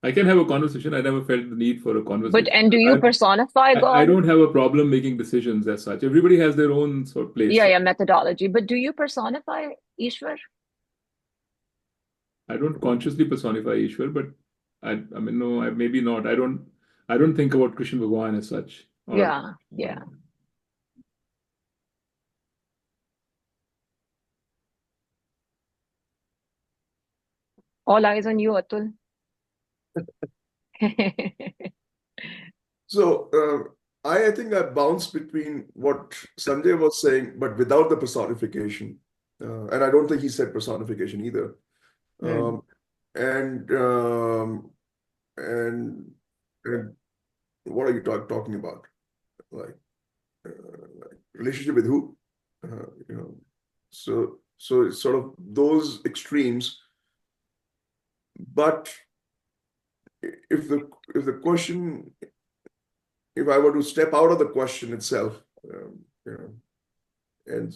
I can have a conversation. I never felt the need for a conversation. And do you personify God? I don't have a problem making decisions as such. Everybody has their own sort of place. Yeah, methodology. But do you personify Ishwar? I don't consciously personify Ishwar, but I mean, no, maybe not. I don't think about Krishna Bhagwan as such. Yeah. All eyes on you, Atul. So I think I bounce between what Sanjay was saying, but without the personification. And I don't think he said personification either. And what are you talking about? Like relationship with who? So it's sort of those extremes. But if the question, if I were to step out of the question itself, and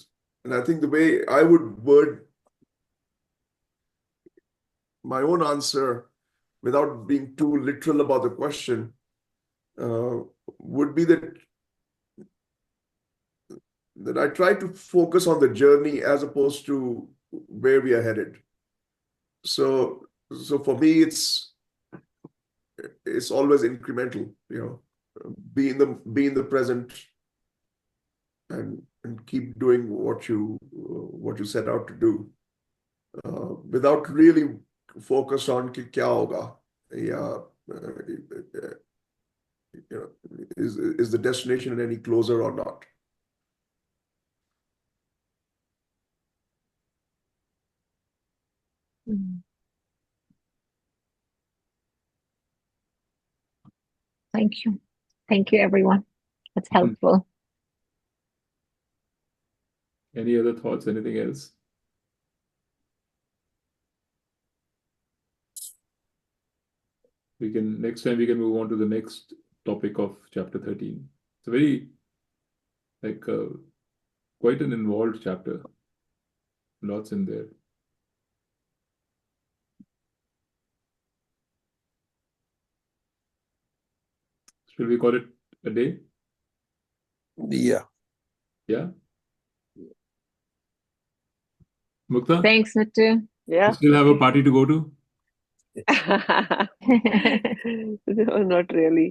I think the way I would word my own answer without being too literal about the question would be that I try to focus on the journey as opposed to where we are headed. So for me, it's always incremental. Be in the present and keep doing what you set out to do, without really focus on कि क्या होगा, या is the destination any closer or not. Thank you. Thank you, everyone. That's helpful. Any other thoughts? Anything else? Next time we can move on to the next topic of chapter 13. a very, quite an involved chapter. Lots in there. Should we call it a day? Yeah. Yeah? Mukta? Thanks, Nitya. Yeah. You still have a party to go to? No, not really.